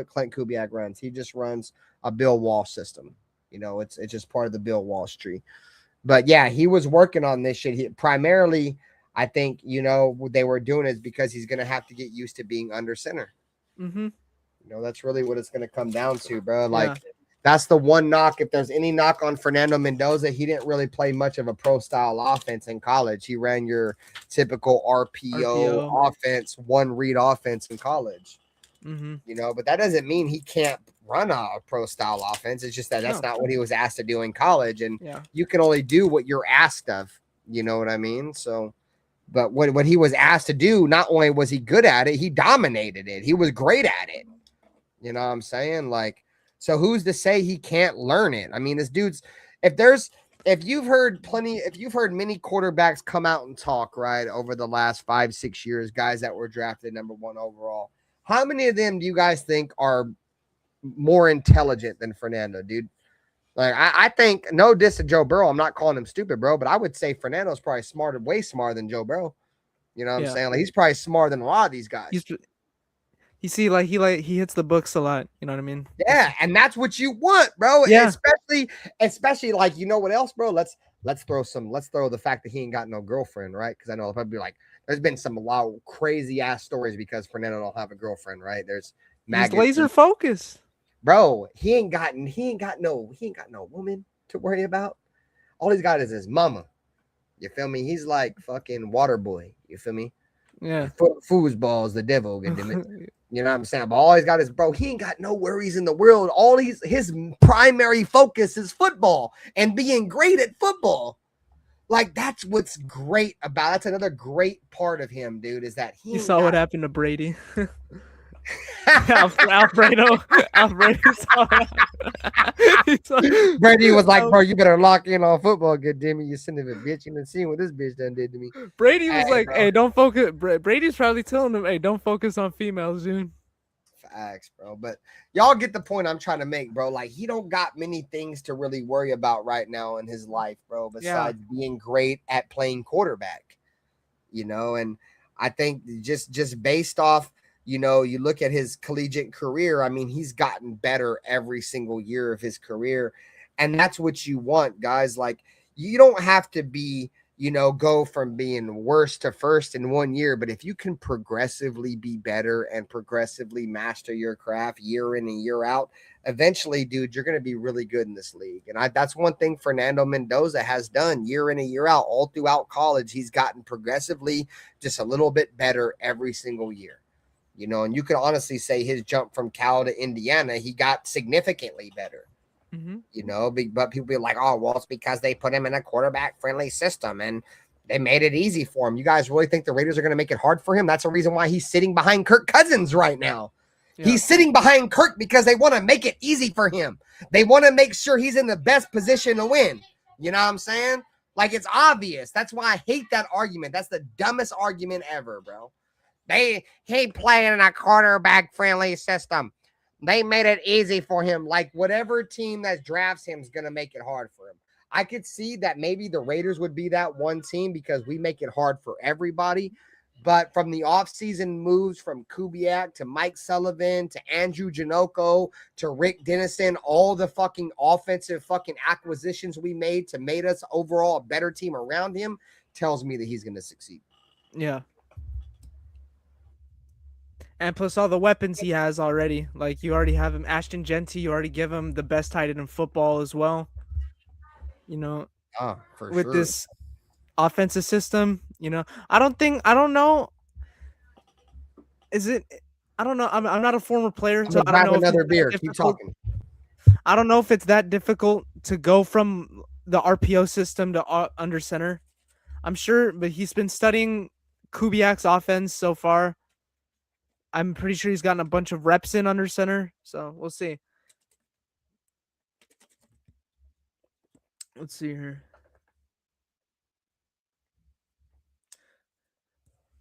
Clint Kubiak runs. He just runs a Bill Walsh system. You know, it's just part of the Bill Walsh tree. But yeah, he was working on this shit. Primarily, I think, you know, what they were doing is because he's going to have to get used to being under center. Mm-hmm. You know, that's really what it's going to come down to, bro. Yeah. Like, that's the one knock. If there's any knock on Fernando Mendoza, he didn't really play much of a pro style offense in college. He ran your typical RPO. Offense, one read offense in college. Mm-hmm. You know, but that doesn't mean he can't run a pro style offense. It's just that's not what he was asked to do in college. And you can only do what you're asked of. You know what I mean? So, but what he was asked to do, not only was he good at it, he dominated it. He was great at it. You know what I'm saying? Like, so who's to say he can't learn it? I mean, this dude's, if you've heard many quarterbacks come out and talk, right, over the last 5-6 years, guys that were drafted number 1 overall, how many of them do you guys think are more intelligent than Fernando, dude? Like, I think, no diss to Joe Burrow. I'm not calling him stupid, bro, but I would say Fernando's probably way smarter than Joe Burrow. You know what I'm saying? Like, he's probably smarter than a lot of these guys. You see, he hits the books a lot. You know what I mean? Yeah, and that's what you want, bro. Yeah. Especially like, you know what else, bro? Let's throw the fact that he ain't got no girlfriend, right? Because I know if I'd be like, there's been some wild, crazy ass stories because Fernando don't have a girlfriend, right? There's he's laser focused, bro. He ain't got no woman to worry about. All he's got is his mama. You feel me? He's like fucking water boy. You feel me? Yeah. Foosball's the devil. You know what I'm saying? But all he's got is, bro, he ain't got no worries in the world. His primary focus is football and being great at football. Like, that's what's great about. That's another great part of him, dude, is that you saw what happened to Brady. Alfredo Brady was like, bro, you better lock in on football, good damn it, you son of a bitch. You done seen what this bitch done did to me. Brady was like, bro, hey, don't focus. Brady's probably telling him, hey, don't focus on females, dude. Facts, bro. But y'all get the point I'm trying to make, bro. Like, he don't got many things to really worry about right now in his life, bro, besides being great at playing quarterback. You know, and I think just based off, you know, you look at his collegiate career, I mean, he's gotten better every single year of his career. And that's what you want, guys. Like, you don't have to be, you know, go from being worst to first in 1 year. But if you can progressively be better and progressively master your craft year in and year out, eventually, dude, you're going to be really good in this league. And that's one thing Fernando Mendoza has done year in and year out. All throughout college, he's gotten progressively just a little bit better every single year. You know, and you could honestly say his jump from Cal to Indiana, he got significantly better. Mm-hmm. You know, but people be like, oh, well, it's because they put him in a quarterback-friendly system and they made it easy for him. You guys really think the Raiders are going to make it hard for him? That's the reason why he's sitting behind Kirk Cousins right now. Yeah. He's sitting behind Kirk because they want to make it easy for him. They want to make sure he's in the best position to win. You know what I'm saying? Like, it's obvious. That's why I hate that argument. That's the dumbest argument ever, bro. He playing in a quarterback-friendly system. They made it easy for him. Like, whatever team that drafts him is going to make it hard for him. I could see that maybe the Raiders would be that one team because we make it hard for everybody. But from the offseason moves from Kubiak to Mike Sullivan to Andrew Janocko to Rick Dennison, all the fucking offensive fucking acquisitions we made to make us overall a better team around him tells me that he's going to succeed. Yeah. And plus all the weapons he has already. Like, you already have him, Ashton Jeanty. You already give him the best tight end in football as well. You know, with this offensive system, you know, I don't know. I don't know. I'm not a former player, so I don't know. Another beer. Keep talking. I don't know if it's that difficult to go from the RPO system to under center. I'm sure, but he's been studying Kubiak's offense so far. I'm pretty sure he's gotten a bunch of reps in under center, so we'll see. Let's see here.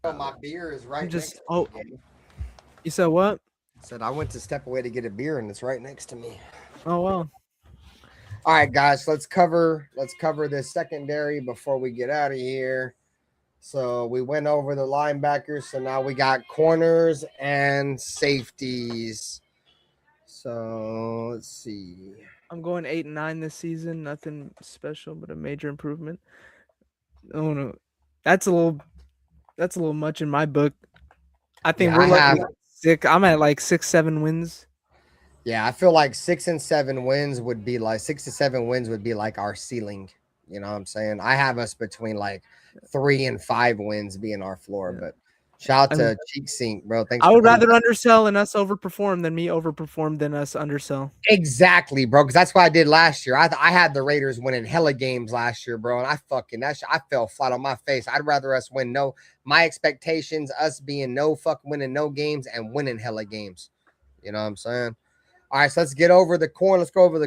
Oh, my beer is right next to me. You said what? I said I went to step away to get a beer, and it's right next to me. Oh, well. All right, guys, let's cover this secondary before we get out of here. So we went over the linebackers. So now we got corners and safeties. So let's see. I'm going 8-9 this season. Nothing special, but a major improvement. Oh no, that's a little much in my book. I think Yeah, we're I have. looking at 6. I'm at like 6-7 wins. Yeah, I feel like 6 to 7 wins would be like our ceiling. You know what I'm saying? I have us between like 3 and 5 wins being our floor. Yeah. But shout out I mean, to Cheek Sink, bro. Thanks I for would coming. rather undersell and us overperform than me overperform than us undersell. Exactly, bro. Because that's what I did last year. I had the Raiders winning hella games last year, bro, and I fell flat on my face. I'd rather us win my expectations, us being winning no games and winning hella games. You know what I'm saying? All right, so let's go over the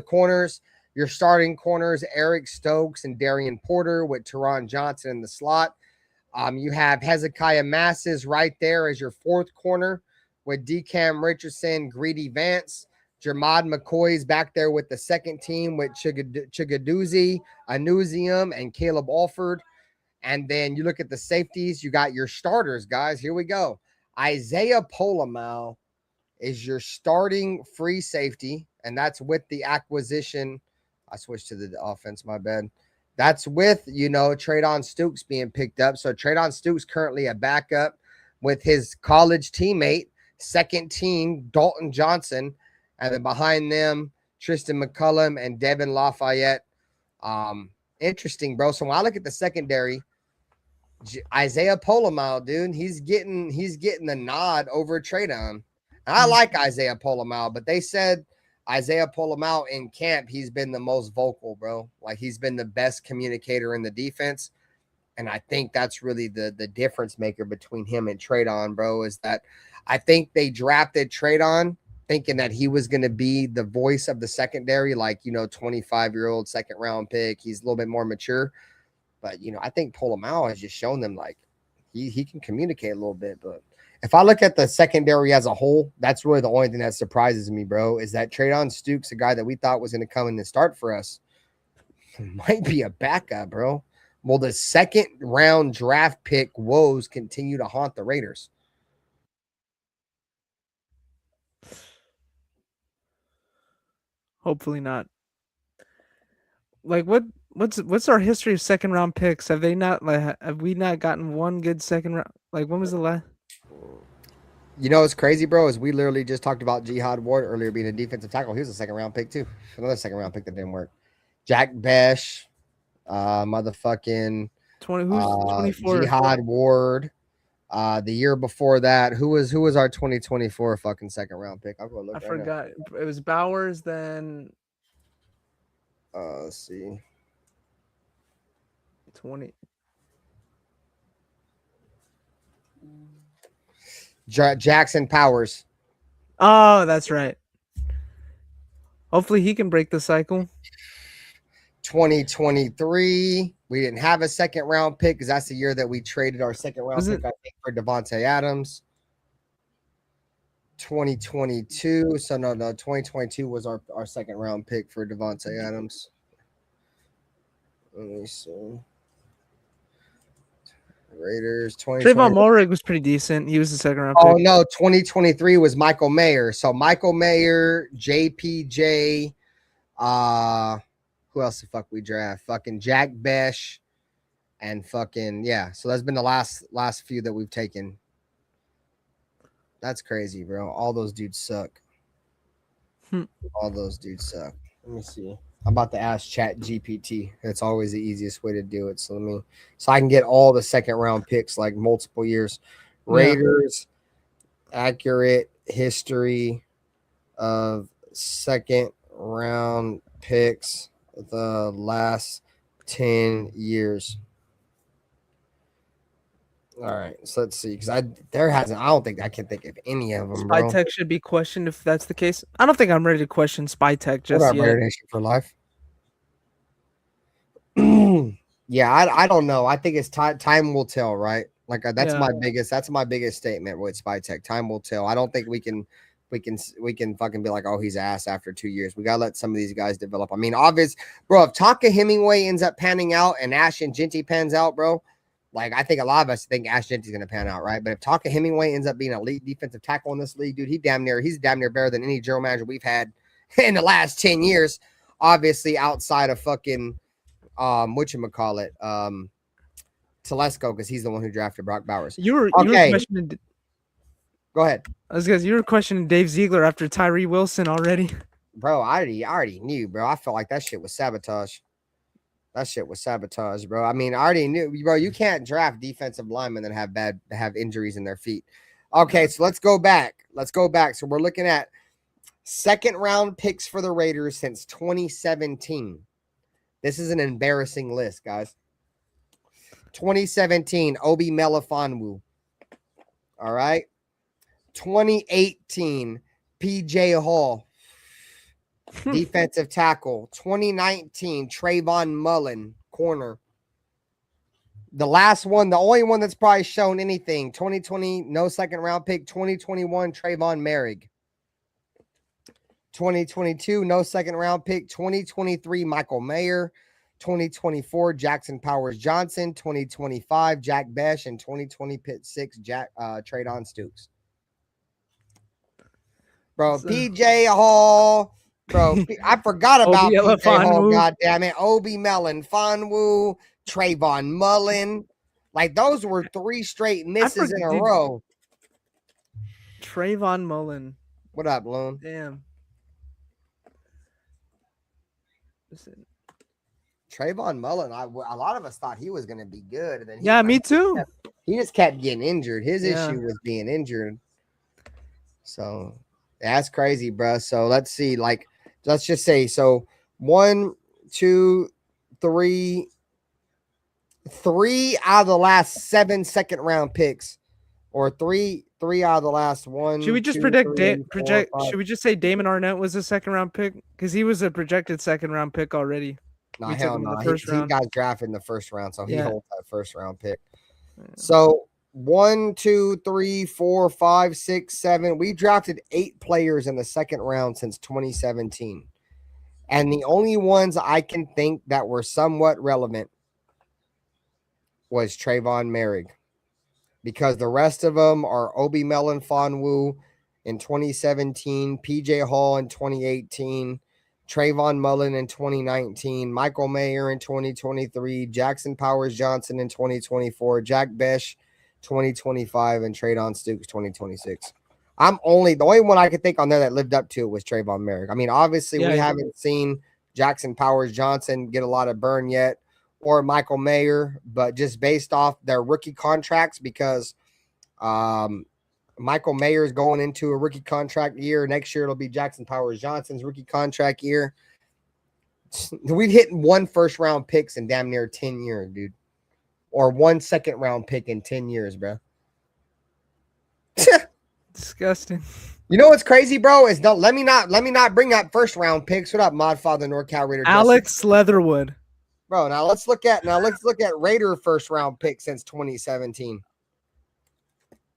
corners. Your starting corners, Eric Stokes and Darian Porter with Teron Johnson in the slot. You have Hezekiah Masses right there as your fourth corner with DeCam Richardson, Greedy Vance. Jermod McCoy's back there with the second team with Chigaduzi, Anuzium, and Caleb Alford. And then you look at the safeties, you got your starters, guys. Here we go. Isaiah Polamau is your starting free safety, and that's with the acquisition. I switched to the offense, my bad. That's with, Traydon Stukes being picked up. So Traydon Stukes currently a backup with his college teammate, second team, Dalton Johnson. And then behind them, Tristan McCullum and Devin Lafayette. Interesting, bro. So when I look at the secondary, Isaiah Polamau, dude, he's getting the nod over Traydon. I like Isaiah Polamau, but they said Isaiah Polamau in camp, he's been the most vocal, bro. Like he's been the best communicator in the defense. And I think that's really the difference maker between him and Traydon, bro, is that I think they drafted Traydon thinking that he was going to be the voice of the secondary, like, 25-year-old second round pick. He's a little bit more mature. But, I think Polamau has just shown them like he can communicate a little bit. But if I look at the secondary as a whole, that's really the only thing that surprises me, bro, is that Traydon Stukes, a guy that we thought was going to come in and start for us, might be a backup, bro. Will the second round draft pick woes continue to haunt the Raiders? Hopefully not. Like what's our history of second round picks? Have we not gotten one good second round? Like when was the last? What's crazy, bro, is we literally just talked about Jihad Ward earlier being a defensive tackle. He was a second round pick too. Another second round pick that didn't work. Jack Besh, motherfucking 24? Jihad Ward. The year before that, who was our 2024 fucking second round pick? I'll go look. I forgot. It was Bowers, then let's see. 20. Jackson Powers. Oh, that's right. Hopefully he can break the cycle. 2023, we didn't have a second round pick because that's the year that we traded our second round pick, I think, for Devontae Adams. 2022, so no, 2022 was our second round pick for Devontae Adams. Let me see. Raiders. Trayvon Mulrig was pretty decent. He was the second round pick. Oh pick. no, 2023 was Michael Mayer. So Michael Mayer, JPJ, who else the fuck we draft? Fucking Jack Besh, and fucking So that's been the last few that we've taken. That's crazy, bro. All those dudes suck. All those dudes suck. Let me see. I'm about to ask Chat GPT. It's always the easiest way to do it. So I can get all the second round picks, like multiple years. Raiders, accurate history of second round picks the last 10 years. All right, so let's see, because I don't think I can think of any of them. Spy Tech should be questioned if that's the case. I don't think I'm ready to question Spy Tech just yet. Raider Nation for life. Yeah, I don't know. I think it's time will tell, right? Like that's my biggest statement with Spy Tech. Time will tell. I don't think we can fucking be like, oh, he's ass after 2 years. We gotta let some of these guys develop. I mean, obvious, bro. If Tonka Hemingway ends up panning out and Ashton Jeanty pans out, bro. Like, I think a lot of us think Ashton Jeanty's going to pan out, right? But if Tonka Hemingway ends up being a lead defensive tackle in this league, dude, he's damn near better than any general manager we've had in the last 10 years. obviously outside of fucking whatchamacallit, Telesco, because he's the one who drafted Brock Bowers. You were questioning. Go ahead. You were questioning Dave Ziegler after Tyree Wilson already. Bro, I already knew, bro. I felt like that shit was sabotage. Bro. I mean, I already knew, bro. You can't draft defensive linemen that have injuries in their feet. Okay, so let's go back. So we're looking at second round picks for the Raiders since 2017. This is an embarrassing list, guys. 2017, Obi Melifonwu. All right. 2018, PJ Hall. Defensive tackle. 2019, Trayvon Mullen, corner. The last one, the only one that's probably shown anything. 2020, no second round pick. 2021, Trayvon Merrick. 2022, no second round pick. 2023, Michael Mayer. 2024, Jackson Powers Johnson. 2025, Jack Besh. And 2026, Traydon Stukes. Bro, PJ Hall. Bro, I forgot about PJ Hall, goddammit. Obi Melifonwu, Trayvon Mullen. Like, those were 3 straight misses in a row. Trayvon Mullen. What up, Loon? Damn. Listen. Trayvon Mullen, a lot of us thought he was going to be good. And then me too. He just kept getting injured. His issue was being injured. So, that's crazy, bro. So, let's see. Like, let's just say, so 1, 2, 3 out of the last 7 second round picks, or three out of the last 1. Should we just should we just say Damon Arnett was a second round pick? Because he was a projected second round pick already. No, hell no. He got drafted in the first round, so he holds that first round pick. Yeah. So 1, 2, 3, 4, 5, 6, 7. We drafted 8 players in the second round since 2017. And the only ones I can think that were somewhat relevant was Trayvon Merrick, because the rest of them are Obi Melifonwu in 2017, PJ Hall in 2018, Trayvon Mullen in 2019, Michael Mayer in 2023, Jackson Powers Johnson in 2024, Jack Besh 2025, and Traydon Stukes 2026. The only one I could think on there that lived up to it was Trayvon Merrick. I mean, obviously we haven't seen Jackson Powers Johnson get a lot of burn yet, or Michael Mayer, but just based off their rookie contracts, because Michael Mayer is going into a rookie contract year. Next year it'll be Jackson Powers Johnson's rookie contract year. We've hit 1 first round picks in damn near 10 years, dude. Or 1 second round pick in 10 years, bro. Disgusting. You know what's crazy, bro? Is let me not bring up first round picks. What up, Modfather NorCal Raider? Alex Leatherwood. Bro, now let's look at Raider first round pick since 2017.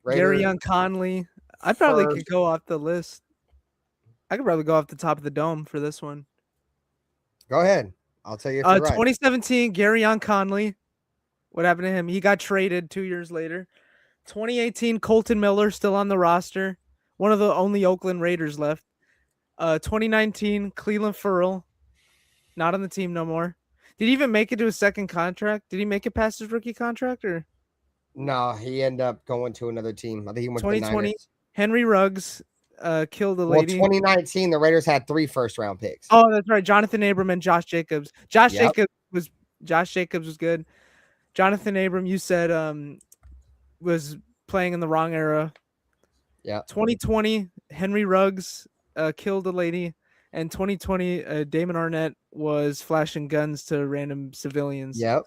Gary Young Conley. I probably could go off the list. I could probably go off the top of the dome for this one. Go ahead. I'll tell you if you're right. 2017, Gary Young Conley. What happened to him? He got traded 2 years later. 2018, Colton Miller still on the roster. One of the only Oakland Raiders left. 2019, Cleveland Ferrell. Not on the team no more. Did he even make it to his second contract? Did he make it past his rookie contract, or? No, he ended up going to another team. I think he went to the 2020, Henry Ruggs killed a lady. 2019, the Raiders had 3 first round picks. Oh, that's right. Jonathan Abram and Josh Jacobs. Josh Jacobs was good. Jonathan Abram, you said was playing in the wrong era. Yeah. 2020, Henry Ruggs killed a lady. And 2020, Damon Arnett was flashing guns to random civilians. Yep.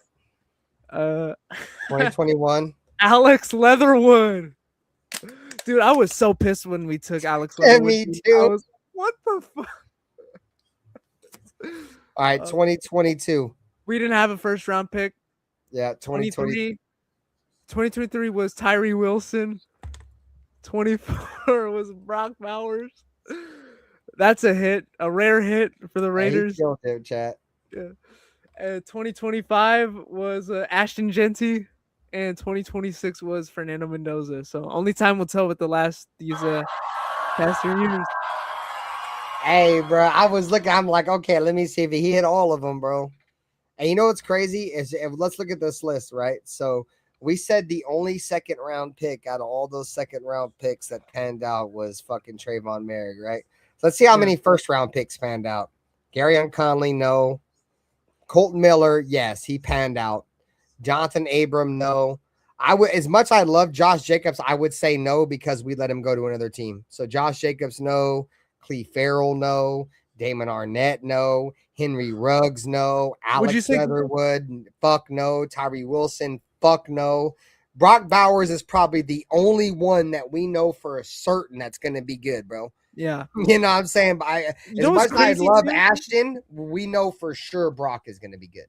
2021. Alex Leatherwood. Dude, I was so pissed when we took Alex Leatherwood. Me too. What the fuck? All right, 2022. We didn't have a first round pick. Yeah, 2023 was Tyree Wilson. 24 was Brock Bowers. That's a hit, a rare hit for the Raiders. He killed him, chat. Yeah. 2025 was Ashton Jeanty, and 2026 was Fernando Mendoza. So only time will tell with these past 3 years. Hey, bro, I was looking. I'm like, okay, let me see if he hit all of them, bro. And you know what's crazy is let's look at this list, right? So we said the only second round pick out of all those second round picks that panned out was fucking Trayvon Merrick, right? So let's see how many first round picks panned out. Garyon Conley, no. Colton Miller, yes, he panned out. Jonathan Abram, no. I would, as much as I love Josh Jacobs, I would say no because we let him go to another team. So Josh Jacobs, no. Cleve Farrell, no. Damon Arnett, no. Henry Ruggs, no. Alex Leatherwood, fuck no. Tyree Wilson, fuck no. Brock Bowers is probably the only one that we know for a certain that's going to be good, bro. Yeah. You know what I'm saying? But as much as I love Ashton, we know for sure Brock is going to be good.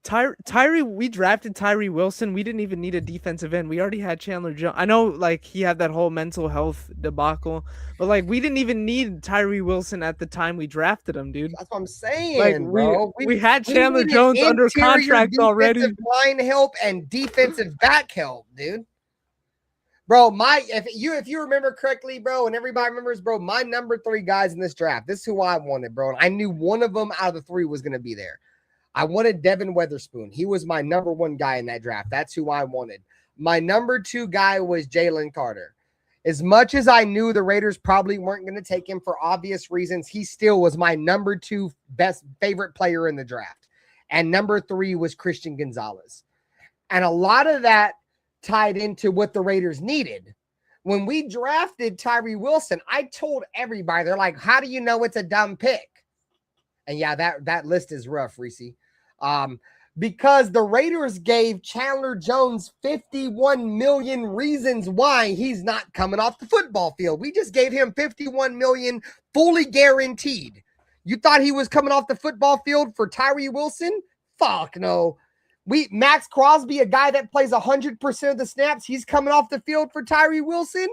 Tyree, we drafted Tyree Wilson. We didn't even need a defensive end. We already had Chandler Jones. I know, like, he had that whole mental health debacle, but like, we didn't even need Tyree Wilson at the time we drafted him, dude. That's what I'm saying, like, bro. We had Chandler Jones under contract already. Line help and defensive back help, dude. Bro, if you remember correctly, bro, and everybody remembers, bro, my number 3 guys in this draft, this is who I wanted, bro. And I knew one of them out of the 3 was going to be there. I wanted Devin Weatherspoon. He was my number 1 guy in that draft. That's who I wanted. My number 2 guy was Jalen Carter. As much as I knew the Raiders probably weren't going to take him for obvious reasons, he still was my number 2 best favorite player in the draft. And number 3 was Christian Gonzalez. And a lot of that tied into what the Raiders needed. When we drafted Tyree Wilson, I told everybody, they're like, how do you know it's a dumb pick? And yeah, that list is rough, Reese. Because the Raiders gave Chandler Jones 51 million reasons why he's not coming off the football field. We just gave him 51 million fully guaranteed. You thought he was coming off the football field for Tyree Wilson? Fuck no. Maxx Crosby, a guy that plays 100% of the snaps, he's coming off the field for Tyree Wilson?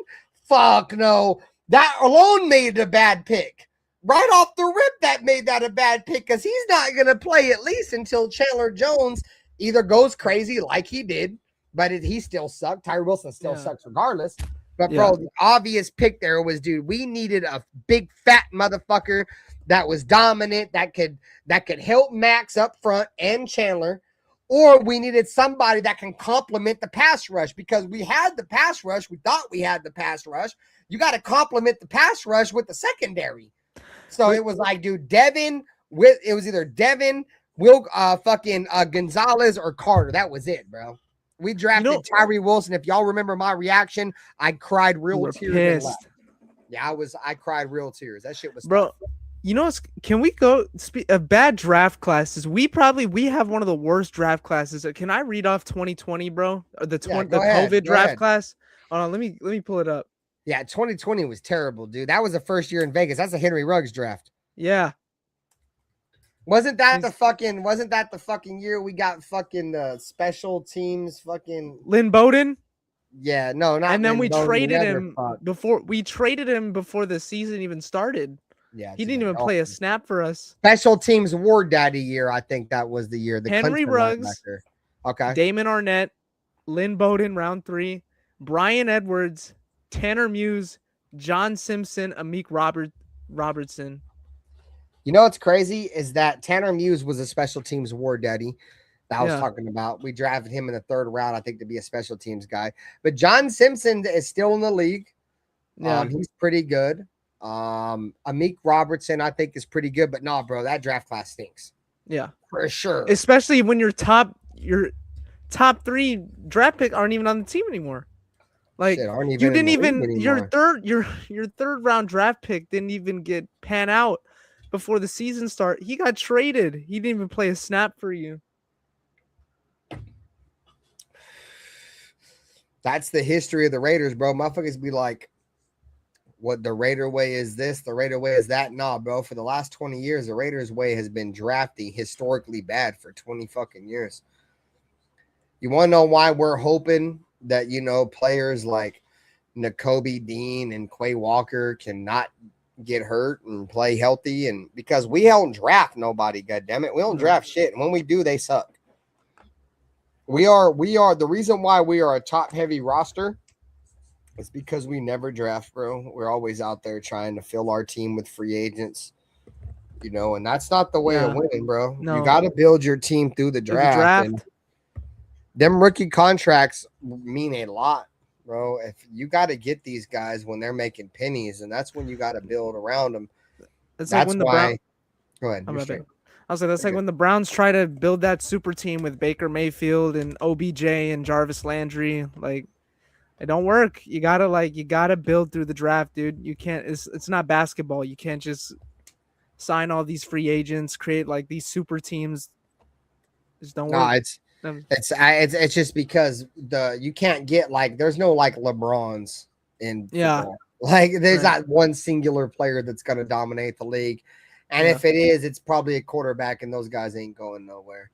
Fuck no. That alone made it a bad pick. Right off the rip, that made that a bad pick because he's not going to play at least until Chandler Jones either goes crazy like he did, but he still sucked. Tyree Wilson still sucks regardless. But, bro, the obvious pick there was, dude, we needed a big fat motherfucker that was dominant, that could help Max up front and Chandler, or we needed somebody that can complement the pass rush because we had the pass rush. We thought we had the pass rush. You got to complement the pass rush with the secondary. So it was like, dude, it was either Devin, Gonzalez or Carter. That was it, bro. We drafted Tyree Wilson. If y'all remember my reaction, I cried real tears. Yeah, I cried real tears. That shit was bro. Tough. You know, can we go bad draft classes? We have one of the worst draft classes. Can I read off 2020, bro? The COVID draft class? Hold on, let me pull it up. Yeah, 2020 was terrible, dude. That was the first year in Vegas. That's a Henry Ruggs draft. Yeah. Wasn't that the fucking year we got fucking special teams fucking Lynn Bowden? Yeah, no, not. And then we traded him before the season even started. Yeah, he didn't even play a snap for us. Special teams award daddy year, I think that was the year. The Henry Ruggs, okay. Damon Arnett, Lynn Bowden, round 3, Brian Edwards, Tanner Muse, John Simpson, Amik Robertson. You know what's crazy is that Tanner Muse was a special teams award daddy that I was talking about. We drafted him in the 3rd round, I think, to be a special teams guy. But John Simpson is still in the league. Yeah. He's pretty good. Amik Robertson, I think, is pretty good. But no, bro, that draft class stinks. Yeah. For sure. Especially when your top 3 draft pick aren't even on the team anymore. Like you didn't even your third round draft pick didn't even get pan out before the season start. He got traded. He didn't even play a snap for you. That's the history of the Raiders, bro. Motherfuckers be like, what the Raider way is this, the Raider way is that. Nah, bro. For the last 20 years, the Raiders way has been drafting historically bad for 20 fucking years. You want to know why we're hoping that, players like Nakobe Dean and Quay Walker cannot get hurt and play healthy? And because we don't draft nobody, goddammit. We don't draft shit. And when we do, they suck. We are the reason why we are a top heavy roster is because we never draft, bro. We're always out there trying to fill our team with free agents. and that's not the way of Yeah. winning, bro. No. You got to build your team through the draft. And them rookie contracts mean a lot, bro. If you got to get these guys when they're making pennies, and that's when you got to build around them. It's like when the why. Go ahead. I was like, that's like when the Browns try to build that super team with Baker Mayfield and OBJ and Jarvis Landry. Like, it don't work. You gotta build through the draft, dude. You can't. It's not basketball. You can't just sign all these free agents, create like these super teams. Just don't work. It's just because you can't get like there's no like LeBrons in football. Like there's not one singular player that's gonna dominate the league. And if it is, it's probably a quarterback, and those guys ain't going nowhere.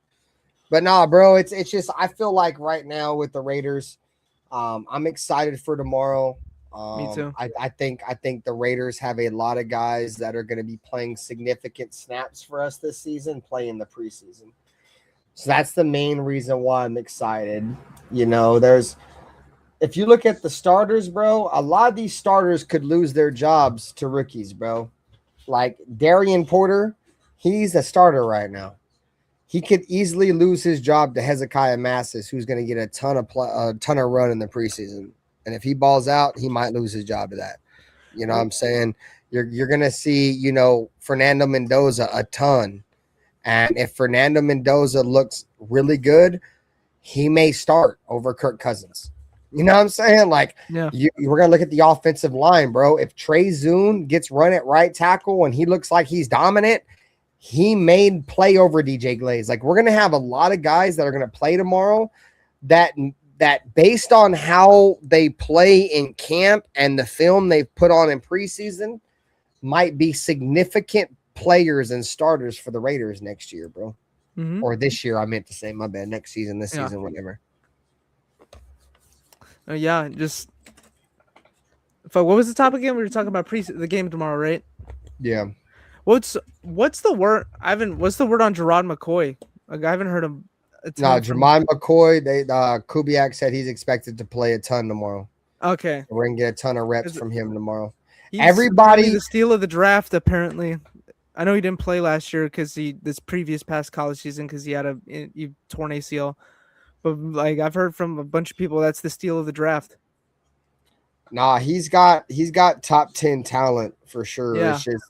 But nah, bro, it's just I feel like right now with the Raiders, I'm excited for tomorrow. Me too. I think the Raiders have a lot of guys that are going to be playing significant snaps for us this season, playing the preseason. So that's the main reason why I'm excited. If you look at the starters, bro, a lot of these starters could lose their jobs to rookies, bro. Like Darian Porter, he's a starter right now. He could easily lose his job to Hezekiah Massis, who's going to get a ton of run in the preseason. And if he balls out, he might lose his job to that. You know what I'm saying? You're going to see, Fernando Mendoza a ton. And if Fernando Mendoza looks really good, he may start over Kirk Cousins. You know what I'm saying? Like, we're going to look at the offensive line, bro. If Trey Zune gets run at right tackle and he looks like he's dominant, he may play over DJ Glaze. Like, we're going to have a lot of guys that are going to play tomorrow that based on how they play in camp and the film they've put on in preseason might be significant players and starters for the Raiders next year, bro. Mm-hmm. Or this year, I meant to say, my bad. Next season, this season, whatever. Just what was the topic again? We were talking about the game tomorrow, right? Yeah. What's the word? What's the word on Gerard McCoy? Like, I haven't heard him. Jermod McCoy. Kubiak said he's expected to play a ton tomorrow. Okay. We're gonna get a ton of reps from him tomorrow. Everybody, the steal of the draft. Apparently, I know he didn't play last year because this previous past college season because he had a torn ACL. But like I've heard from a bunch of people, that's the steal of the draft. Nah, he's got top 10 talent for sure. Yeah. It's just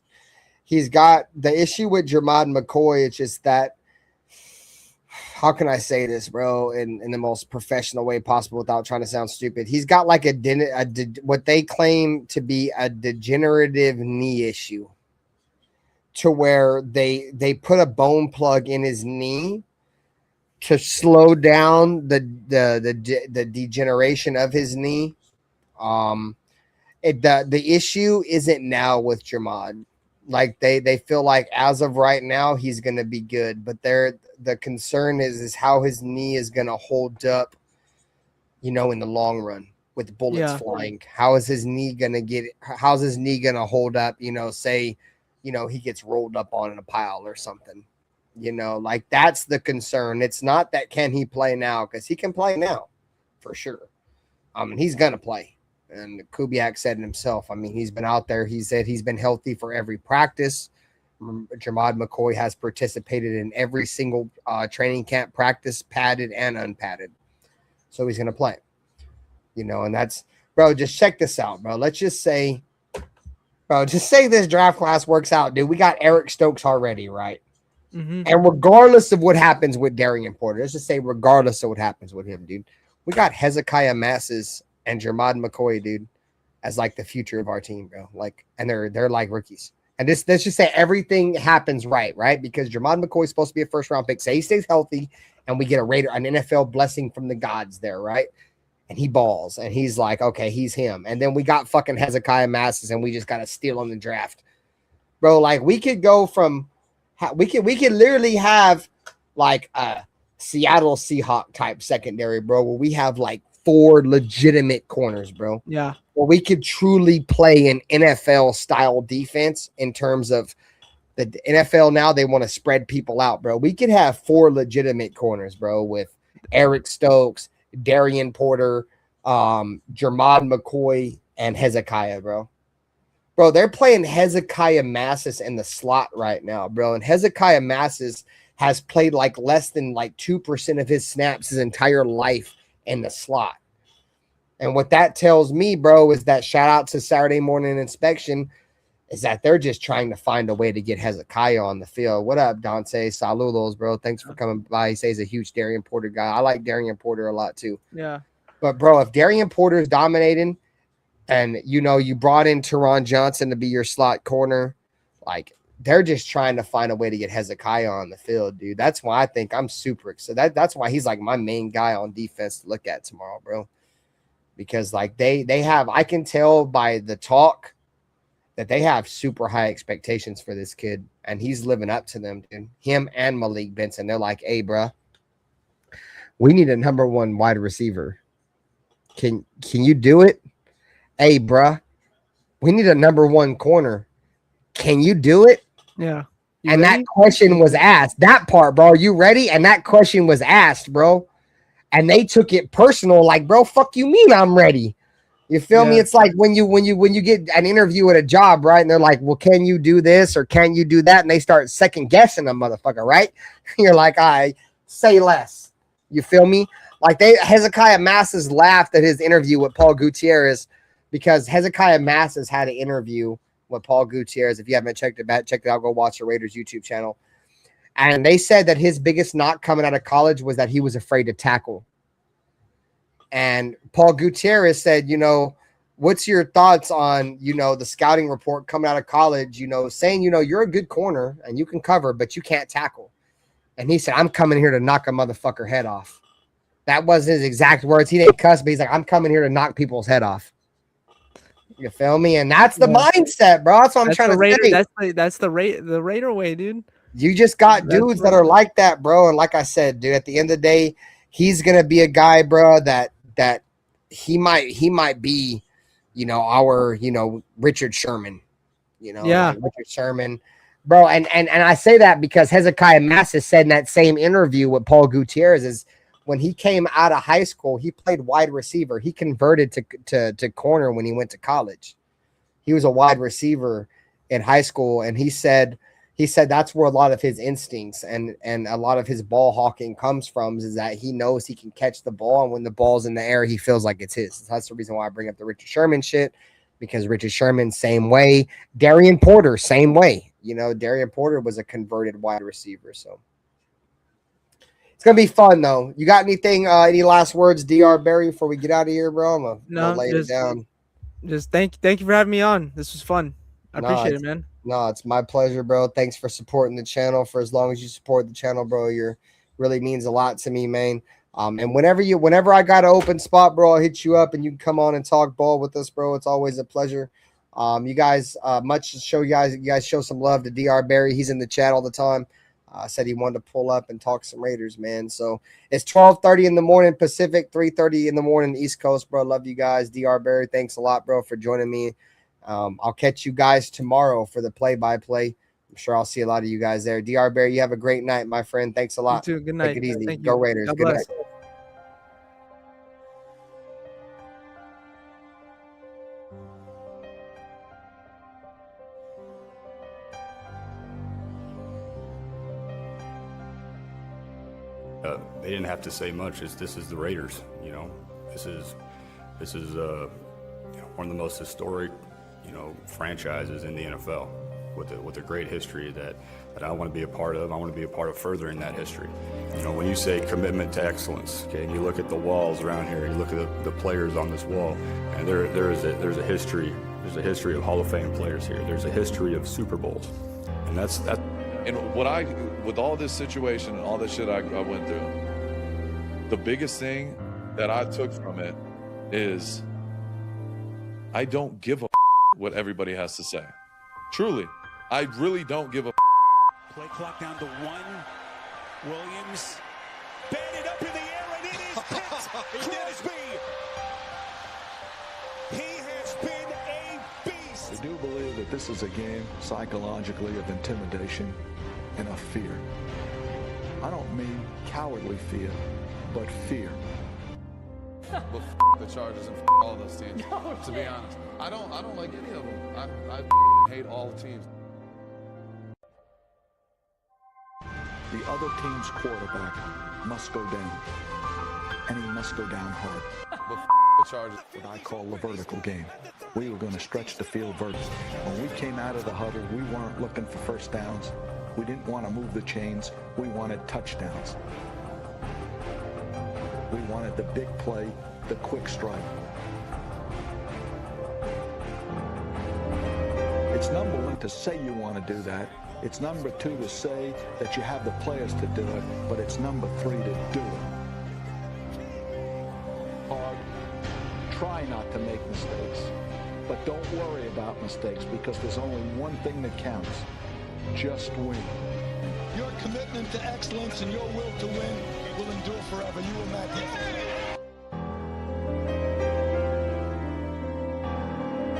he's got the issue with Jermod McCoy. It's just that how can I say this, bro, in the most professional way possible without trying to sound stupid? He's got like what they claim to be a degenerative knee issue, to where they put a bone plug in his knee to slow down the degeneration of his knee. The issue isn't now with Jermod. Like they feel like as of right now he's gonna be good, but the concern is how his knee is gonna hold up, in the long run with bullets flying. How's his knee gonna hold up? Say, he gets rolled up on in a pile or something. Like that's the concern. It's not that can he play now, because he can play now for sure. He's gonna play. And Kubiak said it himself. He's been out there. He said he's been healthy for every practice. Jermod McCoy has participated in every single training camp practice, padded and unpadded. So he's going to play. And that's, bro, just check this out, bro. Let's just say, this draft class works out, dude. We got Eric Stokes already, right? Mm-hmm. And regardless of what happens with Darian Porter, let's just say regardless of what happens with him, dude, we got Hezekiah Massis and Jermod McCoy, dude, as like the future of our team, bro. Like, and they're like rookies. And let's just say everything happens right? Because Jermod McCoy is supposed to be a first round pick. Say he stays healthy, and we get an NFL blessing from the gods there, right? And he balls, and he's like, okay, he's him. And then we got fucking Hezekiah Massis, and we just got to steal in the draft, bro. Like we could go from, we could literally have like a Seattle Seahawk type secondary, bro, where we have like 4 legitimate corners, bro. Yeah. Well, we could truly play an NFL style defense in terms of the NFL now. They want to spread people out, bro. We could have 4 legitimate corners, bro, with Eric Stokes, Darian Porter, Jermod McCoy, and Hezekiah, bro. Bro, they're playing Hezekiah Massis in the slot right now, bro. And Hezekiah Massis has played like less than like 2% of his snaps his entire life in the slot. And what that tells me, bro, is that shout out to Saturday Morning Inspection is that they're just trying to find a way to get Hezekiah on the field. What up, Dante? Saludos, bro. Thanks for coming by. He says he's a huge Darian Porter guy. I like Darian Porter a lot too. Yeah. But, bro, if Darian Porter is dominating and, you know, you brought in Teron Johnson to be your slot corner, like, they're just trying to find a way to get Hezekiah on the field, dude. That's why I think I'm super excited. That's why he's like my main guy on defense to look at tomorrow, bro. Because like they have, I can tell by the talk that they have super high expectations for this kid, and he's living up to them, dude. Him and Malik Benson, they're like, hey, bro, we need a number 1 wide receiver. Can you do it? Hey, bro, we need a number 1 corner. Can you do it? Yeah. And ready? That question was asked. That part, bro. Are you ready? And that question was asked, bro. And they took it personal, like, bro, fuck you mean I'm ready. You feel me? It's like when you get an interview at a job, right? And they're like, well, can you do this or can you do that? And they start second guessing a motherfucker, right? You're like, all right, say less. You feel me? Like Hezekiah Massis laughed at his interview with Paul Gutierrez because Hezekiah Massis had an interview with Paul Gutierrez. If you haven't checked it out, go watch the Raiders YouTube channel. And they said that his biggest knock coming out of college was that he was afraid to tackle. And Paul Gutierrez said, you know, what's your thoughts on, you know, the scouting report coming out of college, you know, saying, you know, you're a good corner and you can cover, but you can't tackle. And he said, I'm coming here to knock a motherfucker head off. That wasn't his exact words. He didn't cuss, but he's like, I'm coming here to knock people's head off. You feel me? And that's the mindset, bro. That's what I'm trying to say. That's the Raider way, dude. You just got dudes that are like that, bro. And like I said, dude, at the end of the day, he's gonna be a guy, bro, that he might be, you know, our, you know, Richard Sherman, you know, like Richard Sherman, bro. And I say that because Hezekiah Massis said in that same interview with Paul Gutierrez is when he came out of high school, he played wide receiver. He converted to corner when he went to college. He was a wide receiver in high school, and he said that's where a lot of his instincts and a lot of his ball hawking comes from, is that he knows he can catch the ball, and when the ball's in the air, he feels like it's his. That's the reason why I bring up the Richard Sherman shit, because Richard Sherman, same way. Darian Porter, same way. You know, Darian Porter was a converted wide receiver, so it's gonna be fun though. You got anything? Any last words, Dr. Barry, before we get out of here, bro? I'm gonna lay it down. Just thank you for having me on. This was fun. I appreciate it, man. No, it's my pleasure, bro. Thanks for supporting the channel. For as long as you support the channel, bro, you're really means a lot to me, man. And whenever I got an open spot, bro, I'll hit you up and you can come on and talk ball with us, bro. It's always a pleasure. You guys, you guys show some love to Dr. Barry. He's in the chat all the time. Said he wanted to pull up and talk some Raiders, man. So it's 12:30 in the morning Pacific, 3:30 in the morning East Coast, bro. Love you guys. Dr. Barry, thanks a lot, bro, for joining me. I'll catch you guys tomorrow for the play-by-play. I'm sure I'll see a lot of you guys there. Dr. Barry, you have a great night, my friend. Thanks a lot. You too. Good night. Take it easy. Thank Go you. Raiders. God Good bless. night. They didn't have to say much. This is the Raiders, you know. This is one of the most historic, you know, franchises in the NFL with a great history that I want to be a part of. I want to be a part of furthering that history. You know, when you say commitment to excellence, okay, and you look at the walls around here, and you look at the players on this wall, and there's a history. There's a history of Hall of Fame players here. There's a history of Super Bowls, and that's. And with all this situation and all this shit I went through, the biggest thing that I took from it is I don't give a what everybody has to say. Truly, I really don't give a. Play clock down to 1. Williams batted up in the air, and it is picked. Crosby. He has been a beast. I do believe that this is a game psychologically of intimidation and of fear. I don't mean cowardly fear, but fear. But the Chargers and all those teams. To be honest, I don't like any of them. I hate all teams. The other team's quarterback must go down, and he must go down hard. But the Chargers. What I call the vertical game. We were going to stretch the field vertically. When we came out of the huddle, we weren't looking for first downs. We didn't want to move the chains. We wanted touchdowns. We wanted the big play, the quick strike. It's number one to say you want to do that. It's number two to say that you have the players to do it, but it's number three to do it. Hard. Try not to make mistakes, but don't worry about mistakes because there's only one thing that counts. Just win. Your commitment to excellence and your will to win will endure forever. You will not get